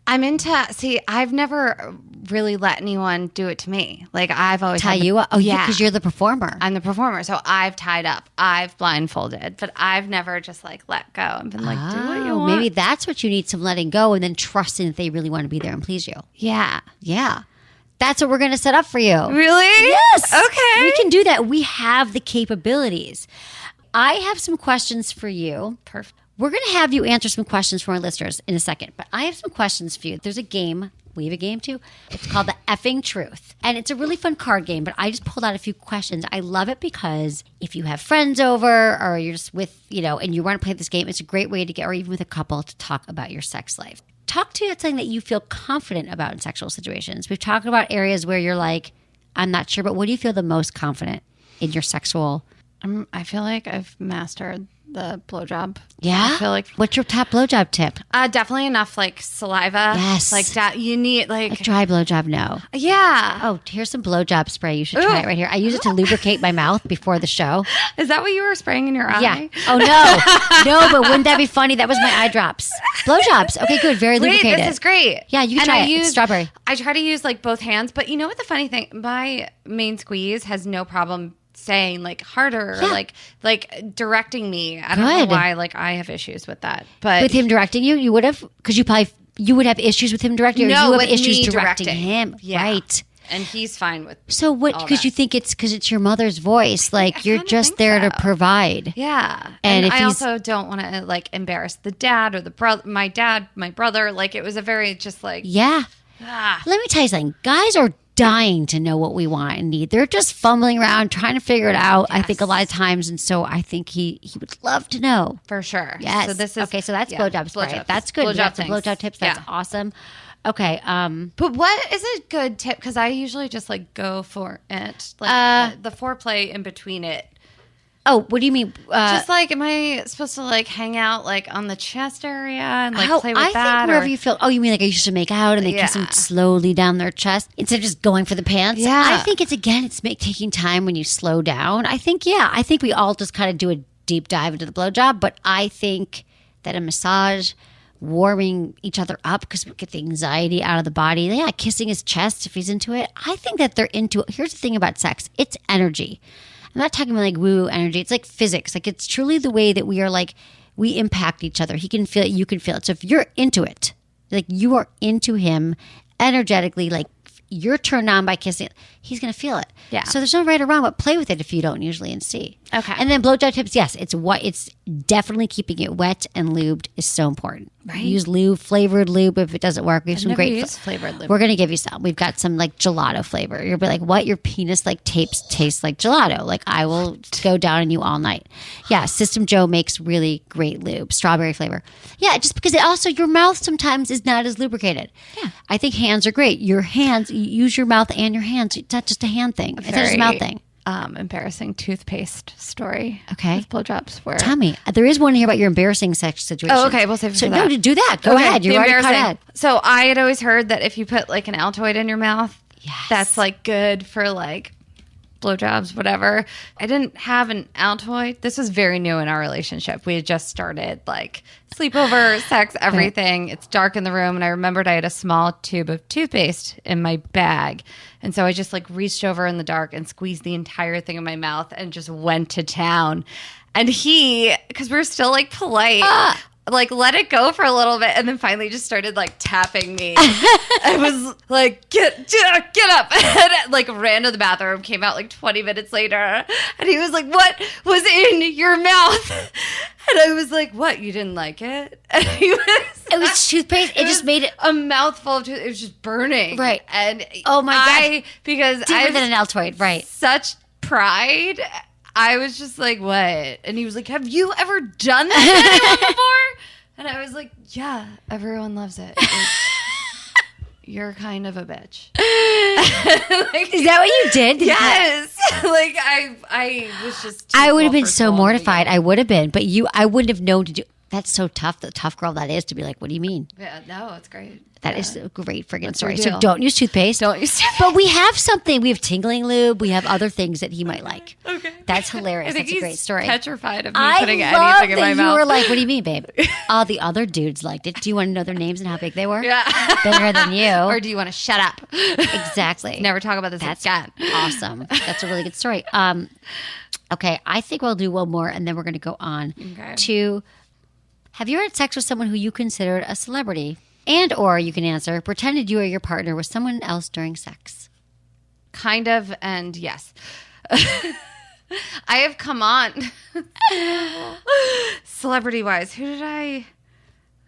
Speaker 8: I've never really let anyone do it to me. Like I've always
Speaker 1: tie you up? Oh, yeah. Because you're the performer.
Speaker 8: I'm the performer. So I've tied up. I've blindfolded. But I've never just like let go and been like, do what you want.
Speaker 1: Maybe that's what you need, some letting go and then trusting that they really want to be there and please you.
Speaker 8: Yeah.
Speaker 1: Yeah. That's what we're going to set up for you.
Speaker 8: Really?
Speaker 1: Yes.
Speaker 8: Okay.
Speaker 1: We can do that. We have the capabilities. I have some questions for you.
Speaker 8: Perfect.
Speaker 1: We're going to have you answer some questions from our listeners in a second, but I have some questions for you. There's a game. We have a game too. It's called The Effing Truth. And it's a really fun card game, but I just pulled out a few questions. I love it because if you have friends over or you're just with, and you want to play this game, it's a great way to get, or even with a couple, to talk about your sex life. Talk to something that you feel confident about in sexual situations. We've talked about areas where you're like, I'm not sure, but what do you feel the most confident in your sexual?
Speaker 8: I feel like I've mastered the blowjob.
Speaker 1: Yeah?
Speaker 8: I feel like...
Speaker 1: What's your top blowjob tip?
Speaker 8: Definitely enough like saliva.
Speaker 1: Yes.
Speaker 8: Like that. You need like...
Speaker 1: A dry blowjob, no.
Speaker 8: Yeah.
Speaker 1: Oh, here's some blowjob spray. You should try it right here. I use it to lubricate my mouth before the show.
Speaker 8: Is that what you were spraying in your eye?
Speaker 1: Yeah. Oh, no. No, but wouldn't that be funny? That was my eye drops. Blowjobs. Okay, good. Very lubricated.
Speaker 8: This is great.
Speaker 1: Yeah, you can try it. It's strawberry.
Speaker 8: I try to use like both hands, but you know what the funny thing? My main squeeze has no problem saying like harder or like directing me. I don't know why like I have issues with that. But
Speaker 1: with him directing you, you would have, because you would have issues with him directing you.
Speaker 8: No,
Speaker 1: you
Speaker 8: with
Speaker 1: have issues
Speaker 8: me
Speaker 1: directing him.
Speaker 8: Yeah.
Speaker 1: Right.
Speaker 8: And he's fine with
Speaker 1: So what, because you think it's because it's your mother's voice, like you're just there to provide.
Speaker 8: Yeah.
Speaker 1: And if
Speaker 8: I also don't want to like embarrass the dad or the brother, my brother. Like it was a very just like.
Speaker 1: Yeah. Let me tell you something. Guys are dying to know what we want and need. They're just fumbling around trying to figure it out. Yes. I think a lot of times, and so I think he would love to know
Speaker 8: for sure.
Speaker 1: Yes.
Speaker 8: So this is
Speaker 1: okay. So that's blowjob spray.
Speaker 8: Blowjobs.
Speaker 1: That's good.
Speaker 8: Blowjob
Speaker 1: tips. That's awesome. Okay.
Speaker 8: But what is a good tip? Because I usually just like go for it, like the foreplay in between it.
Speaker 1: Oh, what do you mean?
Speaker 8: Just like, am I supposed to like hang out like on the chest area and like play with that?
Speaker 1: I think wherever you feel. Oh, you mean like I used to make out and they kiss them slowly down their chest instead of just going for the pants?
Speaker 8: Yeah.
Speaker 1: I think it's taking time when you slow down. I think we all just kind of do a deep dive into the blowjob, but I think that a massage, warming each other up because we get the anxiety out of the body. Yeah, kissing his chest if he's into it. I think that they're into it. Here's the thing about sex. It's energy. I'm not talking about like woo energy. It's like physics. Like it's truly the way that we are like, we impact each other. He can feel it. You can feel it. So if you're into it, like you are into him energetically, like you're turned on by kissing, he's going to feel it.
Speaker 8: Yeah.
Speaker 1: So there's no right or wrong, but play with it if you don't usually and see.
Speaker 8: Okay.
Speaker 1: And then blowjob tips. Yes. It's definitely keeping it wet and lubed is so important. Right. Use lube, flavored lube. If it doesn't work, we have some great
Speaker 8: flavored lube.
Speaker 1: We're going to give you some. We've got some like gelato flavor. You'll be like, what? Your penis like tastes like gelato. Like I will go down on you all night. Yeah. System Joe makes really great lube, strawberry flavor. Yeah. Just because your mouth sometimes is not as lubricated. Yeah. I think hands are great. Your hands, you use your mouth and your hands. It's not just a hand thing. It's not just a mouth thing.
Speaker 8: Embarrassing toothpaste story.
Speaker 1: Okay.
Speaker 8: With blowjobs. Where
Speaker 1: tell me, there is one here about your embarrassing sex situation.
Speaker 8: Oh, okay. We'll save it for
Speaker 1: that. No, do that. Go ahead. You're already caught ahead.
Speaker 8: So I had always heard that if you put like an Altoid in your mouth, that's like good for like blowjobs, whatever. I didn't have an Altoid. This was very new in our relationship. We had just started like sleepover, sex, everything. It's dark in the room. And I remembered I had a small tube of toothpaste in my bag. And so I just like reached over in the dark and squeezed the entire thing in my mouth and just went to town. And because we were still like polite, like let it go for a little bit, and then finally just started like tapping me. I was like, get up, and like ran to the bathroom, came out like 20 minutes later, and he was like, what was in your mouth? And I was like, what, you didn't like it? And he was,
Speaker 1: it was toothpaste. It just made it
Speaker 8: a mouthful of toothpaste. It was just burning.
Speaker 1: Right.
Speaker 8: And
Speaker 1: oh my God.
Speaker 8: Because
Speaker 1: different than an Altoid, right?
Speaker 8: Such pride. I was just like, what? And he was like, have you ever done this to anyone before? And I was like, yeah, everyone loves it. You're kind of a bitch. Like,
Speaker 1: is that what you did?
Speaker 8: Yes. Like I was just.
Speaker 1: I would have been so mortified. I would have been, but I wouldn't have known to do. That's so tough. The tough girl that is to be like, what do you mean?
Speaker 8: Yeah, no, it's great.
Speaker 1: That is a great friggin'
Speaker 8: What's
Speaker 1: story.
Speaker 8: your
Speaker 1: So
Speaker 8: deal?
Speaker 1: don't use toothpaste.
Speaker 8: Don't use toothpaste.
Speaker 1: But we have something. We have tingling lube. We have other things that he might like.
Speaker 8: Okay.
Speaker 1: That's hilarious.
Speaker 8: I think
Speaker 1: That's a great story.
Speaker 8: Petrified of me
Speaker 1: I
Speaker 8: putting
Speaker 1: love
Speaker 8: anything in my
Speaker 1: that
Speaker 8: mouth.
Speaker 1: you were like, what do you mean, babe? All the other dudes liked it. Do you want to know their names and how big they were?
Speaker 8: Yeah.
Speaker 1: Bigger than you.
Speaker 8: Or do you want to shut up?
Speaker 1: Exactly.
Speaker 8: Never talk about this again.
Speaker 1: Awesome. That's a really good story. Okay, I think we'll do one more, and then we're going to go on to, have you had sex with someone who you considered a celebrity? And or you can answer, pretended you or your partner was someone else during sex.
Speaker 8: Kind of, and yes. I have come on. Celebrity-wise, who did I...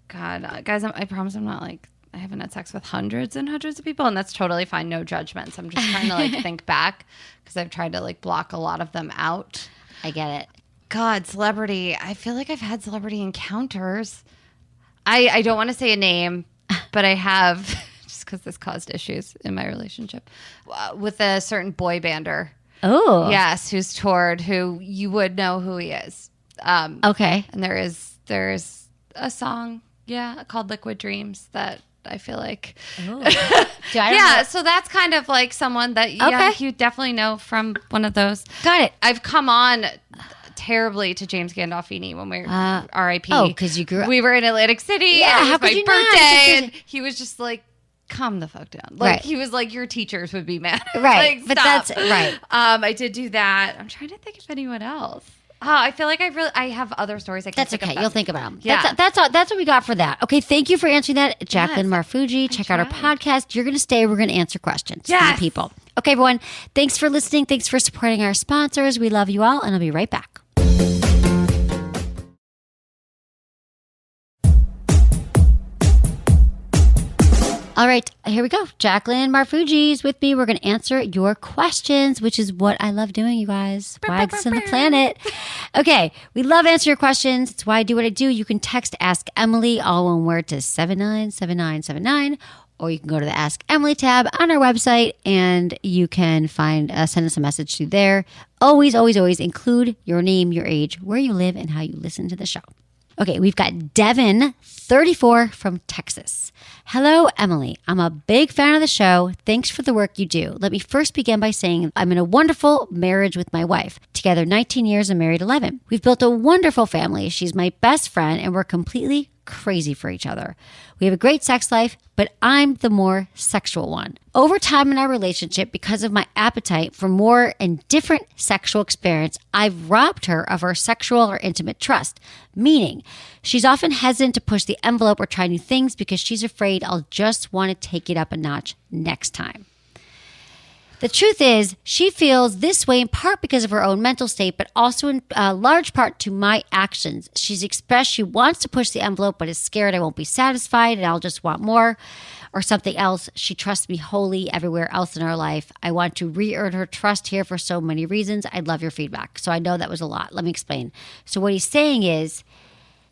Speaker 8: God, guys, I promise I'm not like... I haven't had sex with hundreds and hundreds of people, and that's totally fine. No judgments. I'm just trying to like think back because I've tried to like block a lot of them out.
Speaker 1: I get it.
Speaker 8: God, celebrity. I feel like I've had celebrity encounters. I don't want to say a name, but I have, just because this caused issues in my relationship, with a certain boy bander.
Speaker 1: Oh.
Speaker 8: Yes, who's toured, who you would know who he is.
Speaker 1: Okay.
Speaker 8: And there is a song, called Liquid Dreams that I feel like.
Speaker 1: Yeah,
Speaker 8: so that's kind of like someone that you definitely know from one of those.
Speaker 1: Got it.
Speaker 8: I've come on terribly to James Gandolfini when we were R.I.P.
Speaker 1: Oh, because you grew up.
Speaker 8: We were in Atlantic City.
Speaker 1: Yeah,
Speaker 8: and it
Speaker 1: how
Speaker 8: was
Speaker 1: could
Speaker 8: my
Speaker 1: you not?
Speaker 8: birthday, and he was just like, calm the fuck down. Like
Speaker 1: Right.
Speaker 8: he was like, your teachers would be mad.
Speaker 1: Right,
Speaker 8: Like,
Speaker 1: but
Speaker 8: stop.
Speaker 1: that's right.
Speaker 8: I did do that. I'm trying to think of anyone else. Oh, I feel like I have other stories I can
Speaker 1: That's
Speaker 8: think
Speaker 1: okay.
Speaker 8: of.
Speaker 1: You'll think about them.
Speaker 8: Yeah.
Speaker 1: That's all. That's what we got for that. Okay. Thank you for answering that, Jaclyn Marfuggi. Check out our podcast. You're going to stay. We're going to answer questions from the people. Okay, everyone. Thanks for listening. Thanks for supporting our sponsors. We love you all, and I'll be right back. All right, here we go. Jaclyn Marfuggi is with me. We're going to answer your questions, which is what I love doing, you guys. Why I exist on the planet. Okay, we love answering your questions. It's why I do what I do. You can text Ask Emily, all one word, to 797979, or you can go to the Ask Emily tab on our website, and you can send us a message through there. Always, always, always include your name, your age, where you live, and how you listen to the show. Okay, we've got Devin, 34, from Texas. Hello, Emily. I'm a big fan of the show. Thanks for the work you do. Let me first begin by saying I'm in a wonderful marriage with my wife. Together 19 years and married 11. We've built a wonderful family. She's my best friend, and we're completely crazy for each other. We have a great sex life, but I'm the more sexual one. Over time in our relationship, because of my appetite for more and different sexual experience, I've robbed her of her sexual or intimate trust, meaning she's often hesitant to push the envelope or try new things because she's afraid I'll just want to take it up a notch next time. The truth is, she feels this way in part because of her own mental state, but also in large part to my actions. She's expressed she wants to push the envelope, but is scared I won't be satisfied and I'll just want more or something else. She trusts me wholly everywhere else in our life. I want to re-earn her trust here for so many reasons. I'd love your feedback. So I know that was a lot. Let me explain. So what he's saying is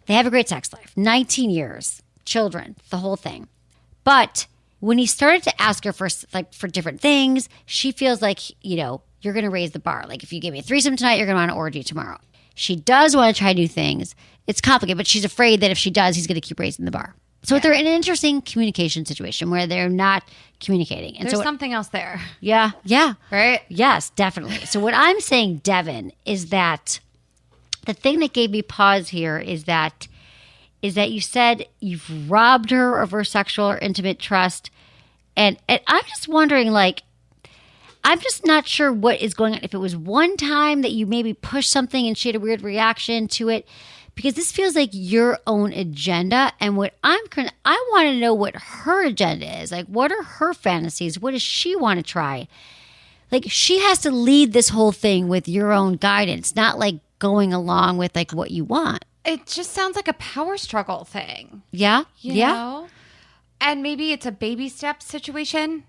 Speaker 1: they have a great sex life, 19 years, children, the whole thing. But when he started to ask her for different things, she feels like, you're going to raise the bar. Like if you give me a threesome tonight, you're going to want an orgy tomorrow. She does want to try new things. It's complicated, but she's afraid that if she does, he's going to keep raising the bar. So they're in an interesting communication situation where they're not communicating. And
Speaker 8: There's
Speaker 1: so
Speaker 8: something else there.
Speaker 1: Yeah.
Speaker 8: Right?
Speaker 1: Yes, definitely. So what I'm saying, Devin, is that the thing that gave me pause here is that you said you've robbed her of her sexual or intimate trust. And I'm just wondering, I'm just not sure what is going on. If it was one time that you maybe pushed something and she had a weird reaction to it, because this feels like your own agenda. And I want to know what her agenda is. Like, what are her fantasies? What does she want to try? Like, she has to lead this whole thing with your own guidance, not like going along with like what you want.
Speaker 8: It just sounds like a power struggle thing.
Speaker 1: Yeah.
Speaker 8: You know? And maybe it's a baby step situation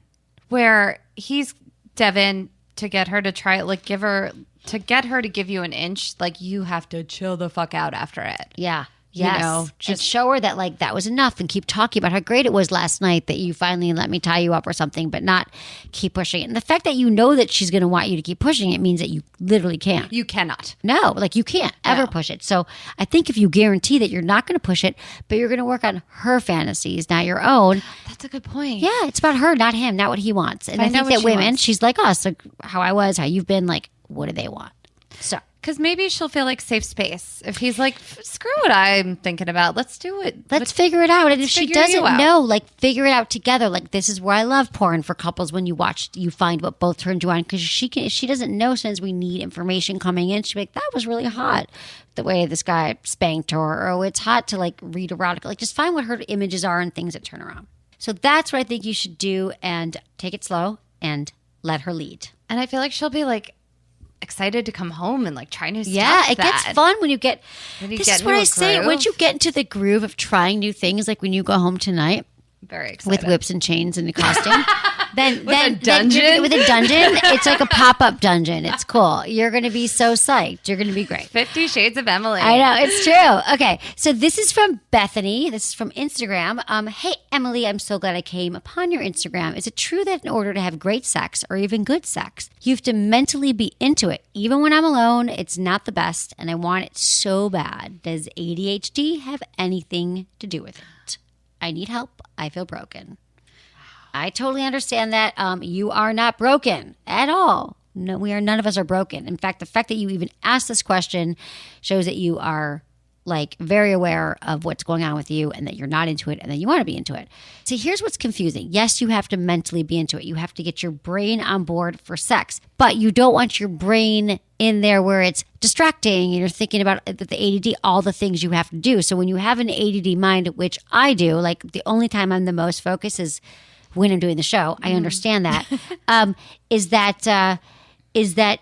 Speaker 8: where he's Devin to get her to try it, like get her to give you an inch, like you have to chill the fuck out after it.
Speaker 1: Yeah. Yes.
Speaker 8: You know,
Speaker 1: just show her that like that was enough and keep talking about how great it was last night that you finally let me tie you up or something, but not keep pushing it. And the fact that you know that she's going to want you to keep pushing it means that you literally can't.
Speaker 8: You cannot.
Speaker 1: No, like you can't ever push it. So I think if you guarantee that you're not going to push it, but you're going to work on her fantasies, not your own.
Speaker 8: That's a good point.
Speaker 1: Yeah, it's about her, not him, not what he wants. And I think that women, she's like us, like how I was, how you've been, like, what do they want? So.
Speaker 8: Because maybe she'll feel like safe space. If he's like, screw what I'm thinking about. Let's do it.
Speaker 1: Let's figure it out. And if she doesn't know, like figure it out together. Like this is where I love porn for couples. When you find what both turns you on. Because she doesn't know, since we need information coming in. She'll be like, that was really hot. The way this guy spanked her. Or oh, it's hot to like read erotica. Like just find what her images are and things that turn her on. So that's what I think you should do. And take it slow and let her lead.
Speaker 8: And I feel like she'll be like, excited to come home and like try new stuff.
Speaker 1: Yeah, it gets fun when you get. This is what I say.
Speaker 8: Groove.
Speaker 1: Once you get into the groove of trying new things, like when you go home tonight,
Speaker 8: very excited
Speaker 1: with whips and chains and a costume. Then
Speaker 8: with a dungeon,
Speaker 1: it's like a pop-up dungeon. It's cool. You're going to be so psyched. You're going to be great.
Speaker 8: 50 Shades of Emily.
Speaker 1: I know, it's true. Okay, so this is from Bethany. This is from Instagram. Hey, Emily, I'm so glad I came upon your Instagram. Is it true that in order to have great sex or even good sex, you have to mentally be into it? Even when I'm alone, it's not the best, and I want it so bad. Does ADHD have anything to do with it? I need help. I feel broken. I totally understand that. You are not broken at all. No, none of us are broken. In fact, the fact that you even asked this question shows that you are like very aware of what's going on with you and that you're not into it and that you want to be into it. So here's what's confusing. Yes, you have to mentally be into it. You have to get your brain on board for sex, but you don't want your brain in there where it's distracting and you're thinking about the ADD, all the things you have to do. So when you have an ADD mind, which I do, like the only time I'm the most focused is when I'm doing the show. I understand that. Is that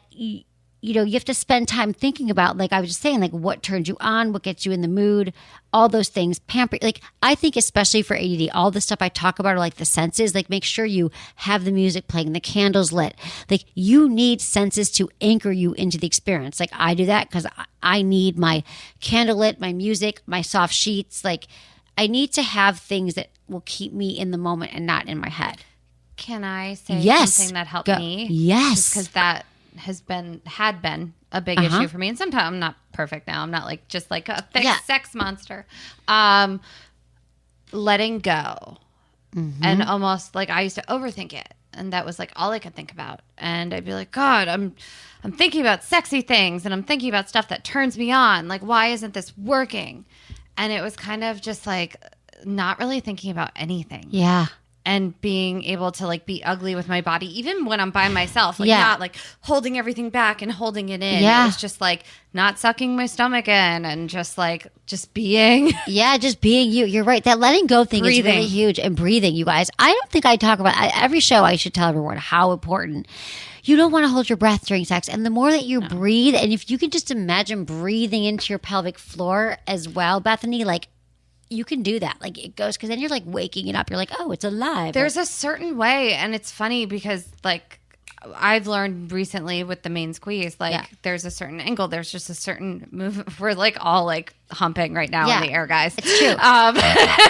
Speaker 1: you know, you have to spend time thinking about, like I was just saying, like what turns you on, what gets you in the mood, all those things. Pamper, like I think especially for ADD, all the stuff I talk about are like the senses. Like make sure you have the music playing, the candles lit. Like you need senses to anchor you into the experience. Like I do that because I need my candle lit, my music, my soft sheets. Like I need to have things that will keep me in the moment and not in my head.
Speaker 8: Can I say
Speaker 1: yes.
Speaker 8: something that helped
Speaker 1: Go.
Speaker 8: me?
Speaker 1: Yes.
Speaker 8: Because that had been a big issue for me. And sometimes I'm not perfect now. I'm not like just like a thick sex monster. Letting go. And almost like I used to overthink it. And that was like all I could think about. And I'd be like, God, I'm thinking about sexy things and I'm thinking about stuff that turns me on. Like, why isn't this working? And it was kind of just like not really thinking about anything.
Speaker 1: Yeah.
Speaker 8: And being able to like be ugly with my body, even when I'm by myself, like not like holding everything back and holding it in.
Speaker 1: Yeah.
Speaker 8: It was just like not sucking my stomach in and just being.
Speaker 1: Yeah, just being you. You're right. That letting go thing is really huge. And breathing, you guys. I don't think I talk about every show. I should tell everyone how important. You don't want to hold your breath during sex. And the more that you breathe, and if you can just imagine breathing into your pelvic floor as well, Bethany, like you can do that. Like it goes, because then you're like waking it up. You're like, oh, it's alive.
Speaker 8: There's a certain way. And it's funny because like I've learned recently with the main squeeze, like there's a certain angle. There's just a certain move. We're like all like humping right now in the air, guys.
Speaker 1: It's true.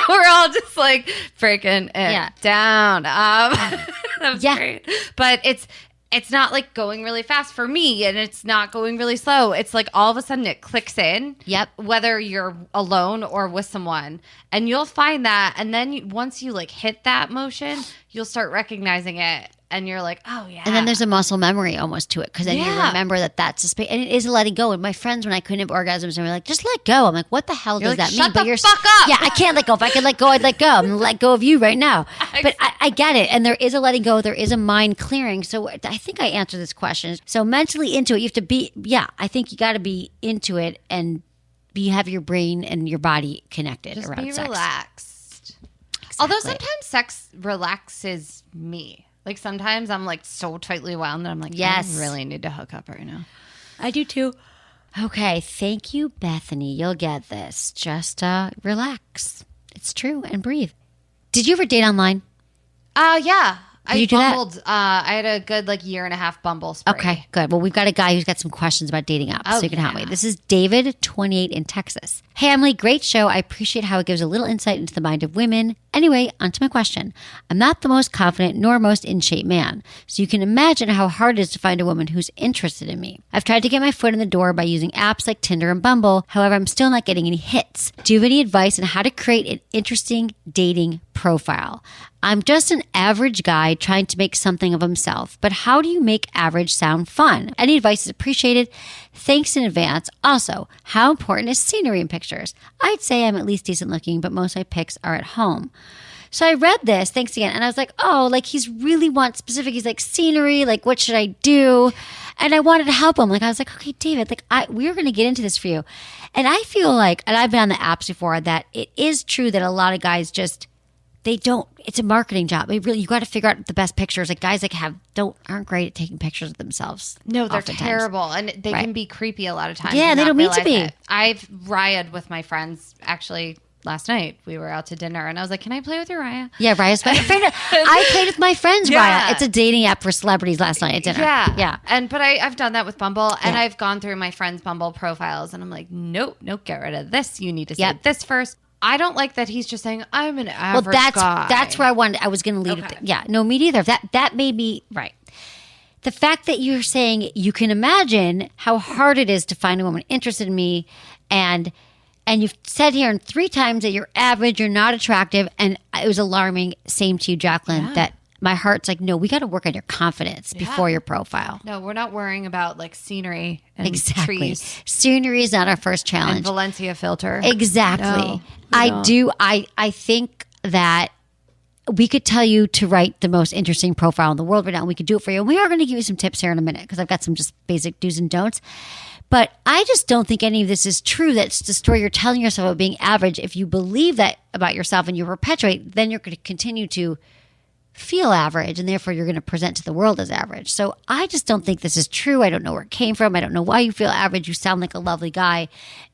Speaker 8: We're all just like breaking it down. That was great. But it's not like going really fast for me and it's not going really slow. It's like all of a sudden it clicks in.
Speaker 1: Yep.
Speaker 8: Whether you're alone or with someone. And you'll find that. And then once you like hit that motion, you'll start recognizing it. And you're like, oh, yeah.
Speaker 1: And then there's a muscle memory almost to it because then you remember that that's a space. And it is a letting go. And my friends, when I couldn't have orgasms, they were like, just let go. I'm like, what the hell does that mean?
Speaker 8: Shut the fuck up.
Speaker 1: Yeah, I can't let go. If I could let go, I'd let go. I'm going to let go of you right now. But I get it. And there is a letting go. There is a mind clearing. So I think I answered this question. So mentally into it, you have to be, I think you got to be into it and you have your brain and your body connected
Speaker 8: Just
Speaker 1: around
Speaker 8: be
Speaker 1: sex.
Speaker 8: relaxed. Although sometimes sex relaxes me. Like sometimes I'm like so tightly wound that I'm like,
Speaker 1: Yes.
Speaker 8: I really need to hook up right now.
Speaker 1: I do too. Okay, thank you, Bethany. You'll get this. Just relax. It's true, and breathe. Did you ever date online?
Speaker 8: Yeah.
Speaker 1: Did you do that?
Speaker 8: bumbled. I had a good like year and a half Bumble spree.
Speaker 1: Okay, good. Well, we've got a guy who's got some questions about dating apps, so you can help me.
Speaker 8: yeah.
Speaker 1: This is David, 28 in Texas. Hey, Emily, great show. I appreciate how it gives a little insight into the mind of women. Anyway, onto my question. I'm not the most confident nor most in shape man, so you can imagine how hard it is to find a woman who's interested in me. I've tried to get my foot in the door by using apps like Tinder and Bumble. However, I'm still not getting any hits. Do you have any advice on how to create an interesting dating profile? I'm just an average guy trying to make something of himself, but how do you make average sound fun? Any advice is appreciated. Thanks in advance. Also, how important is scenery in pictures? I'd say I'm at least decent looking, but most of my pics are at home. So I read this, thanks again, and I was like, oh, like he's really wants specific. He's like, scenery, like what should I do? And I wanted to help him. Like I was like, okay, David, like we're going to get into this for you. And I feel like, and I've been on the apps before, that it is true that a lot of guys just, it's a marketing job. You got to figure out the best pictures. Like guys like aren't great at taking pictures of themselves.
Speaker 8: No, they're
Speaker 1: oftentimes.
Speaker 8: terrible. And they can be creepy a lot of times.
Speaker 1: Yeah,
Speaker 8: and
Speaker 1: they
Speaker 8: not
Speaker 1: don't mean to
Speaker 8: realize
Speaker 1: be.
Speaker 8: it. I've riated with my friends actually. Last night we were out to dinner and I was like, can I play with your Raya?
Speaker 1: Yeah, Raya's my favorite. I played with my friends,
Speaker 8: Yeah.
Speaker 1: Raya. It's a dating app for celebrities last night at dinner.
Speaker 8: Yeah. But I've done that with Bumble and
Speaker 1: Yeah.
Speaker 8: I've gone through my friends' Bumble profiles and I'm like, nope, get rid of this. You need to say
Speaker 1: Yep.
Speaker 8: this first. I don't like that he's just saying, I'm an average guy.
Speaker 1: That's where I was going to lead.
Speaker 8: Okay.
Speaker 1: Yeah, no, me neither. That made me, right. The fact that you're saying you can imagine how hard it is to find a woman interested in me and you've said here 3 times that you're average, you're not attractive, and it was alarming. Same to you, Jaclyn, that my heart's like, no, we got to work on your confidence before your profile.
Speaker 8: No, we're not worrying about like scenery and
Speaker 1: Exactly.
Speaker 8: trees
Speaker 1: Scenery is not our first challenge.
Speaker 8: and Valencia filter.
Speaker 1: Exactly.
Speaker 8: No,
Speaker 1: I think that we could tell you to write the most interesting profile in the world right now. And we could do it for you. And we are going to give you some tips here in a minute because I've got some just basic do's and don'ts. But I just don't think any of this is true. That's the story you're telling yourself about being average. If you believe that about yourself and you perpetuate, then you're going to continue to feel average and therefore you're going to present to the world as average. So I just don't think this is true. I don't know where it came from. I don't know why you feel average. You sound like a lovely guy.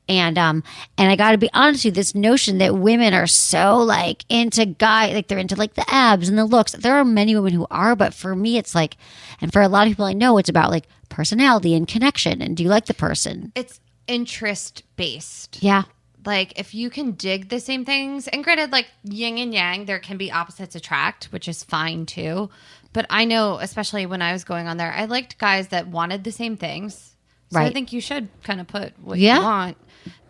Speaker 1: And I got to be honest with you, this notion that women are so like into like they're into like the abs and the looks. There are many women who are, but for me it's like, and for a lot of people I know, it's about like personality and connection. And do you like the person?
Speaker 8: It's interest based.
Speaker 1: Yeah.
Speaker 8: Like if you can dig the same things, and granted, like yin and yang, there can be opposites attract, which is fine too. But I know, especially when I was going on there, I liked guys that wanted the same things. So I
Speaker 1: Right.
Speaker 8: think you should kind of put what
Speaker 1: Yeah.
Speaker 8: you want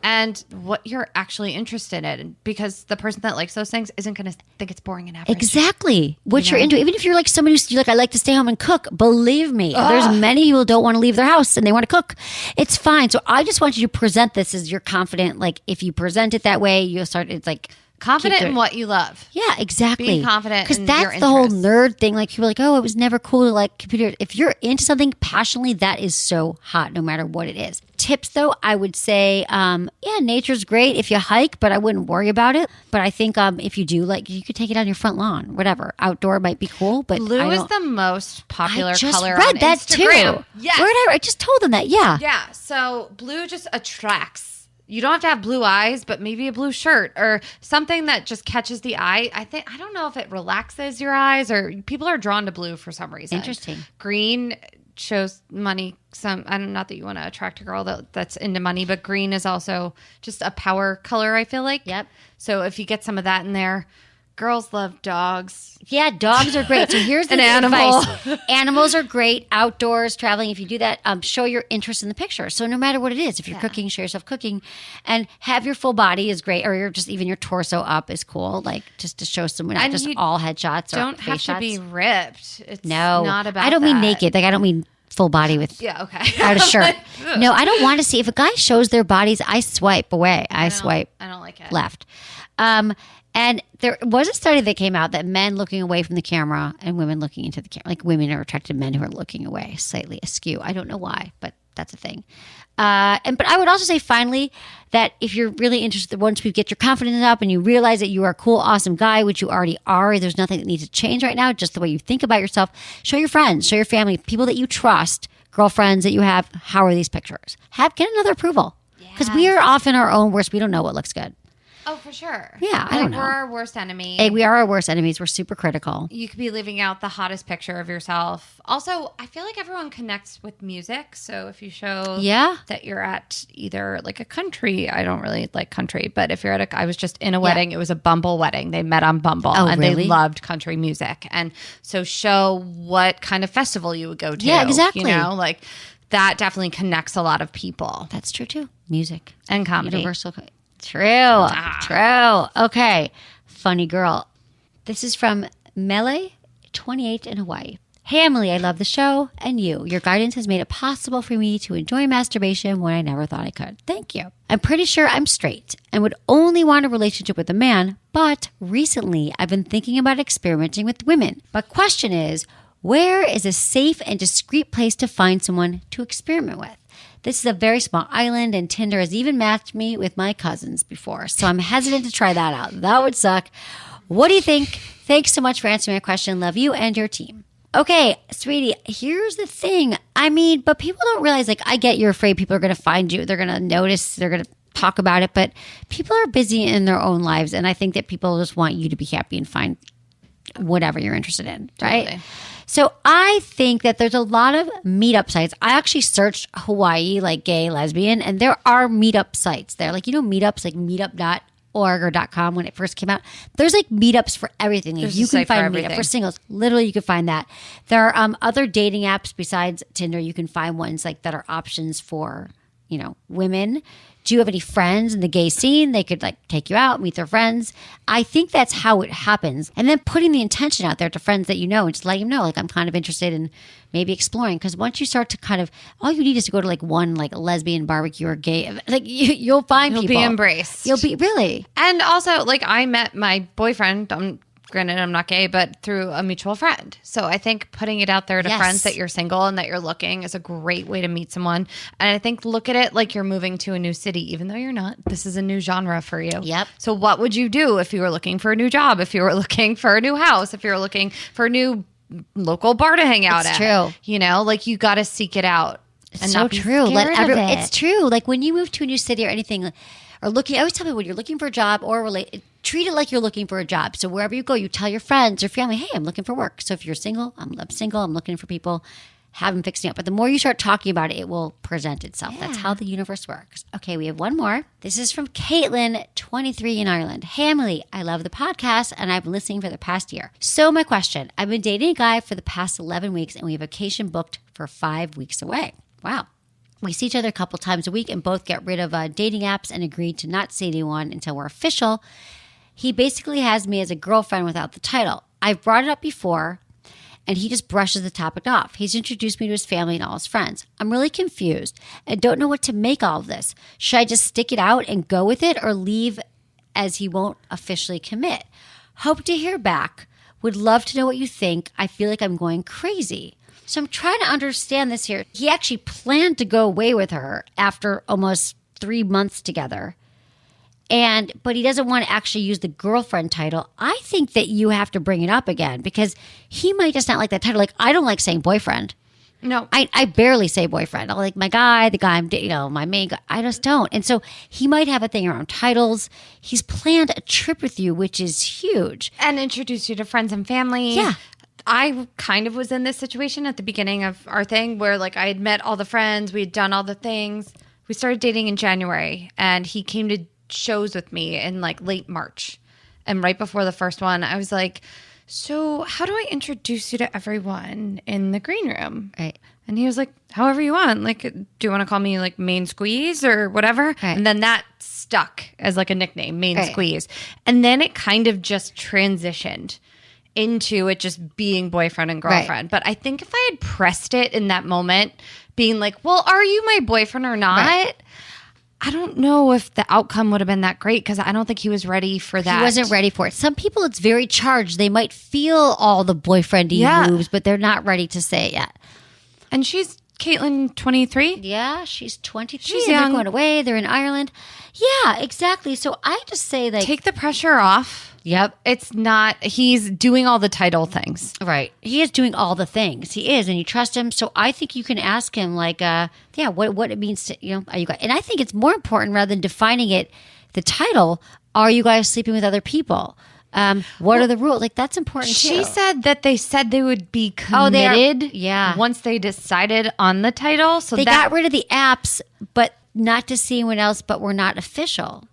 Speaker 8: and what you're actually interested in, because the person that likes those things isn't going to think it's boring and average.
Speaker 1: Exactly. What you're into. Even if you're like somebody who's like, I like to stay home and cook, believe me, there's many people who don't want to leave their house and they want to cook. It's fine. So I just want you to present this as you're confident. Like if you present it that way, you'll start, it's like,
Speaker 8: Confident
Speaker 1: keep
Speaker 8: in
Speaker 1: doing-
Speaker 8: what you love.
Speaker 1: Yeah, exactly.
Speaker 8: Be confident
Speaker 1: because
Speaker 8: in
Speaker 1: that's
Speaker 8: your
Speaker 1: the whole
Speaker 8: interests.
Speaker 1: nerd thing. Like people are like, oh, it was never cool to like computers. If you're into something passionately, that is so hot, no matter what it is. Tips, though, I would say, yeah, nature's great if you hike, but I wouldn't worry about it. But I think if you do, like, you could take it on your front lawn, whatever. Outdoor might be cool, but
Speaker 8: Blue
Speaker 1: I
Speaker 8: is
Speaker 1: don't-
Speaker 8: the most popular
Speaker 1: I just
Speaker 8: color
Speaker 1: read
Speaker 8: on
Speaker 1: that
Speaker 8: Instagram.
Speaker 1: too.
Speaker 8: Yes.
Speaker 1: Where did I just told them that? Yeah.
Speaker 8: Yeah, so blue just attracts. You don't have to have blue eyes, but maybe a blue shirt or something that just catches the eye. I don't know if it relaxes your eyes or people are drawn to blue for some reason.
Speaker 1: Interesting.
Speaker 8: Green shows money. Not that you want to attract a girl that's into money, but green is also just a power color, I feel like.
Speaker 1: Yep.
Speaker 8: So if you get some of that in there, girls love dogs.
Speaker 1: Yeah, dogs are great. So here's the
Speaker 8: An animal.
Speaker 1: advice. Animals are great. Outdoors, traveling, if you do that, show your interest in the picture. So no matter what it is, if you're cooking, show yourself cooking. And have your full body is great. Or you're just even your torso up is cool. Like just to show someone, not
Speaker 8: And
Speaker 1: just
Speaker 8: you
Speaker 1: all headshots or
Speaker 8: Don't
Speaker 1: face
Speaker 8: have to
Speaker 1: shots.
Speaker 8: be ripped. It's
Speaker 1: No.
Speaker 8: not about
Speaker 1: I don't mean
Speaker 8: that.
Speaker 1: naked. Like I don't mean full body with
Speaker 8: Yeah, okay.
Speaker 1: out of shirt. No, I don't want to see. If a guy shows their bodies, I swipe away. I swipe
Speaker 8: I don't like it.
Speaker 1: left. And there was a study that came out that men looking away from the camera and women looking into the camera, like women are attracted to men who are looking away, slightly askew. I don't know why, but that's a thing. But I would also say finally that if you're really interested, once we get your confidence up and you realize that you are a cool, awesome guy, which you already are, there's nothing that needs to change right now, just the way you think about yourself. Show your friends, show your family, people that you trust, girlfriends that you have. How are these pictures? Get another approval. Because we are often our own worst. We don't know what looks good.
Speaker 8: Oh, for sure.
Speaker 1: Yeah, I don't know.
Speaker 8: We're our worst enemy.
Speaker 1: Hey, we are our worst enemies. We're super critical.
Speaker 8: You could be leaving out the hottest picture of yourself. Also, I feel like everyone connects with music. So if you show that you're at either like a country, I don't really like country, but if you're at I was just in a wedding. It was a Bumble wedding. They met on Bumble and they loved country music. And so show what kind of festival you would go to.
Speaker 1: Yeah, exactly.
Speaker 8: You know, like that definitely connects a lot of people.
Speaker 1: That's true too. Music.
Speaker 8: And comedy.
Speaker 1: Universal. True. Okay. Funny girl. This is from Mele, 28 in Hawaii. Hey, Emily, I love the show and you. Your guidance has made it possible for me to enjoy masturbation when I never thought I could. Thank you. I'm pretty sure I'm straight and would only want a relationship with a man, but recently I've been thinking about experimenting with women. My question is, where is a safe and discreet place to find someone to experiment with? This is a very small island, and Tinder has even matched me with my cousins before, so I'm hesitant to try that out. That would suck. What do you think? Thanks so much for answering my question. Love you and your team. Okay, sweetie, here's the thing. I mean, but people don't realize, like, I get you're afraid people are going to find you. They're going to notice. They're going to talk about it, but people are busy in their own lives, and I think that people just want you to be happy and find whatever you're interested in, right? Totally. So I think that there's a lot of meetup sites. I actually searched Hawaii, like gay, lesbian, and there are meetup sites there. Like, you know, meetups like meetup.org or .com when it first came out. There's like meetups for everything. Like, you can find meetup for singles. Literally, you can find that. There are other dating apps besides Tinder. You can find ones like that are options for, you know, women. Do you have any friends in the gay scene? They could like take you out, meet their friends. I think that's how it happens. And then putting the intention out there to friends that you know and just letting them know, like, I'm kind of interested in maybe exploring. Because once you start to kind of, all you need is to go to like one like lesbian barbecue or gay, like you'll find people.
Speaker 8: You'll be embraced.
Speaker 1: You'll be, really.
Speaker 8: And also, like, I met my boyfriend, granted, I'm not gay, but through a mutual friend. So I think putting it out there to friends that you're single and that you're looking is a great way to meet someone. And I think look at it like you're moving to a new city, even though you're not. This is a new genre for you.
Speaker 1: Yep.
Speaker 8: So what would you do if you were looking for a new job, if you were looking for a new house, if you were looking for a new local bar to hang out at?
Speaker 1: It's true.
Speaker 8: You know, like you got to seek it out.
Speaker 1: It's
Speaker 8: and
Speaker 1: so
Speaker 8: not be
Speaker 1: true.
Speaker 8: scared of it.
Speaker 1: It's true. Like when you move to a new city or anything, or looking, I always tell people when you're looking for a job or treat it like you're looking for a job. So wherever you go, you tell your friends, your family, hey, I'm looking for work. So if you're single, I'm single, I'm looking for people, have them fixing up. But the more you start talking about it, it will present itself. Yeah. That's how the universe works. Okay, we have one more. This is from Caitlin, 23 in Ireland. Hey, Emily, I love the podcast and I've been listening for the past year. So my question, I've been dating a guy for the past 11 weeks and we have vacation booked for 5 weeks away. Wow. We see each other a couple times a week and both get rid of dating apps and agreed to not see anyone until we're official. He basically has me as a girlfriend without the title. I've brought it up before, and he just brushes the topic off. He's introduced me to his family and all his friends. I'm really confused and don't know what to make all of this. Should I just stick it out and go with it or leave as he won't officially commit? Hope to hear back. Would love to know what you think. I feel like I'm going crazy. So I'm trying to understand this here. He actually planned to go away with her after almost 3 months together. But he doesn't want to actually use the girlfriend title. I think that you have to bring it up again because he might just not like that title. Like, I don't like saying boyfriend.
Speaker 8: No.
Speaker 1: I barely say boyfriend. I like my guy, the guy I'm dating, my main guy. I just don't. And so he might have a thing around titles. He's planned a trip with you, which is huge.
Speaker 8: And introduce you to friends and family.
Speaker 1: Yeah.
Speaker 8: I kind of was in this situation at the beginning of our thing where like I had met all the friends. We had done all the things. We started dating in January and he came to shows with me in like late March. And right before the first one, I was like, so how do I introduce you to everyone in the green room?
Speaker 1: Right.
Speaker 8: And he was like, however you want. Like, do you want to call me like Main Squeeze or whatever? Right. And then that stuck as like a nickname, Main Squeeze. And then it kind of just transitioned into it just being boyfriend and girlfriend. But I think if I had pressed it in that moment, being like, well, are you my boyfriend or not? Right. I don't know if the outcome would have been that great because I don't think he was ready for that.
Speaker 1: He wasn't ready for it. Some people, it's very charged. They might feel all the boyfriendy moves, but they're not ready to say it yet.
Speaker 8: And she's Jaclyn 23?
Speaker 1: Yeah, she's 23.
Speaker 8: She's
Speaker 1: and
Speaker 8: young.
Speaker 1: They're going away. They're in Ireland. Yeah, exactly. So I just say like,
Speaker 8: Take the pressure off.
Speaker 1: yep.
Speaker 8: It's not, he's doing all the title things.
Speaker 1: Right. He is doing all the things. He is, and you trust him. So I think you can ask him like, what it means to, are you guys, and I think it's more important rather than defining it, the title, are you guys sleeping with other people? What are the rules? Like that's important too.
Speaker 8: She said that they said they would be
Speaker 1: Oh, they are-
Speaker 8: committed
Speaker 1: yeah.
Speaker 8: once they decided on the title. So
Speaker 1: They
Speaker 8: that
Speaker 1: got rid of the apps, but not to see anyone else, but we're not official.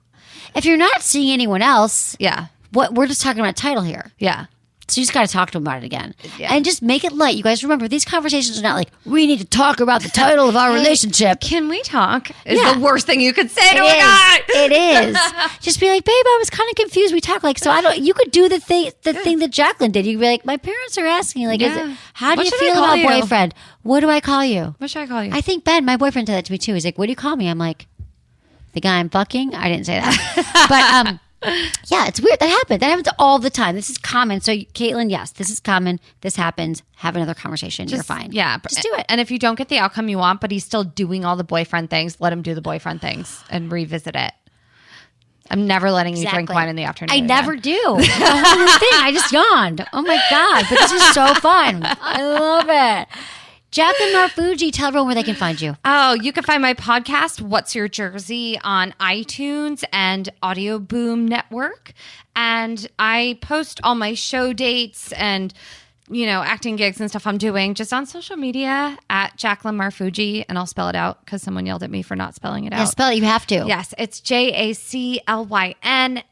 Speaker 1: If you're not seeing anyone else,
Speaker 8: yeah.
Speaker 1: what we're just talking about title here.
Speaker 8: Yeah.
Speaker 1: So you just got to talk to them about it again.
Speaker 8: Yeah.
Speaker 1: And just make it light. You guys remember, these conversations are not like, we need to talk about the title of our relationship.
Speaker 8: Can we talk? Is
Speaker 1: Yeah.
Speaker 8: the worst thing you could say to a
Speaker 1: It
Speaker 8: guy.
Speaker 1: is. It is. Just be like, babe, I was kind of confused. We talk like, so I don't, you could do the thing that Jaclyn did. You'd be like, my parents are asking, like,
Speaker 8: Yeah.
Speaker 1: how do
Speaker 8: What
Speaker 1: you
Speaker 8: should I
Speaker 1: feel
Speaker 8: call
Speaker 1: about
Speaker 8: you?
Speaker 1: boyfriend? What do I call you?
Speaker 8: What should I call you?
Speaker 1: I think Ben, my boyfriend, said that to me too. He's like, what do you call me? I'm like, the guy I'm fucking? I didn't say that. But, yeah, it's weird. That happens all the time. This is common. So, Caitlin, yes, this is common. This happens. Have another conversation. You're fine.
Speaker 8: Yeah.
Speaker 1: Just do it.
Speaker 8: And if you don't get the outcome you want, but he's still doing all the boyfriend things, let him do the boyfriend things and revisit it. I'm never letting you drink
Speaker 1: Exactly.
Speaker 8: wine in the afternoon.
Speaker 1: I
Speaker 8: again.
Speaker 1: never do. It's the whole new thing. I just yawned. Oh my God. But this is so fun. I love it. Jaclyn Marfuggi, tell everyone where they can find you.
Speaker 8: Oh, you can find my podcast, What's Your Jersey, on iTunes and Audio Boom Network. And I post all my show dates and, acting gigs and stuff I'm doing just on social media at Jaclyn Marfuggi. And I'll spell it out because someone yelled at me for not spelling it out.
Speaker 1: Yeah, spell it. You have to.
Speaker 8: Yes, it's JACLYN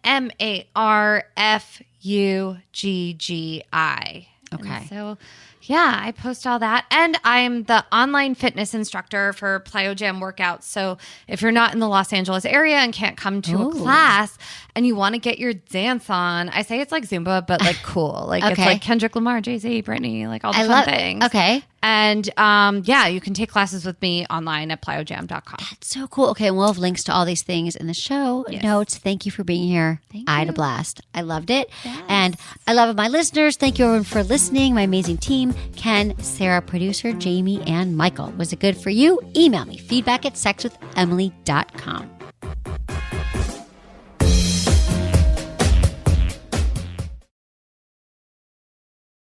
Speaker 8: MARFUGGI.
Speaker 1: Okay.
Speaker 8: And so, yeah, I post all that. And I'm the online fitness instructor for Plyo Jam workouts. So if you're not in the Los Angeles area and can't come to a class and you want to get your dance on, I say it's like Zumba, but like cool. Like it's
Speaker 1: Okay.
Speaker 8: like Kendrick Lamar, Jay-Z, Britney, like all the fun
Speaker 1: love
Speaker 8: things.
Speaker 1: Okay.
Speaker 8: And you can take classes with me online at plyojam.com.
Speaker 1: That's so cool. Okay, and we'll have links to all these things in the show notes. Thank you for being here. I had a blast. I loved it. And I love my listeners. Thank you everyone for listening. My amazing team, Ken, Sarah, producer, Jamie, and Michael. Was it good for you? Email me, feedback@sexwithemily.com.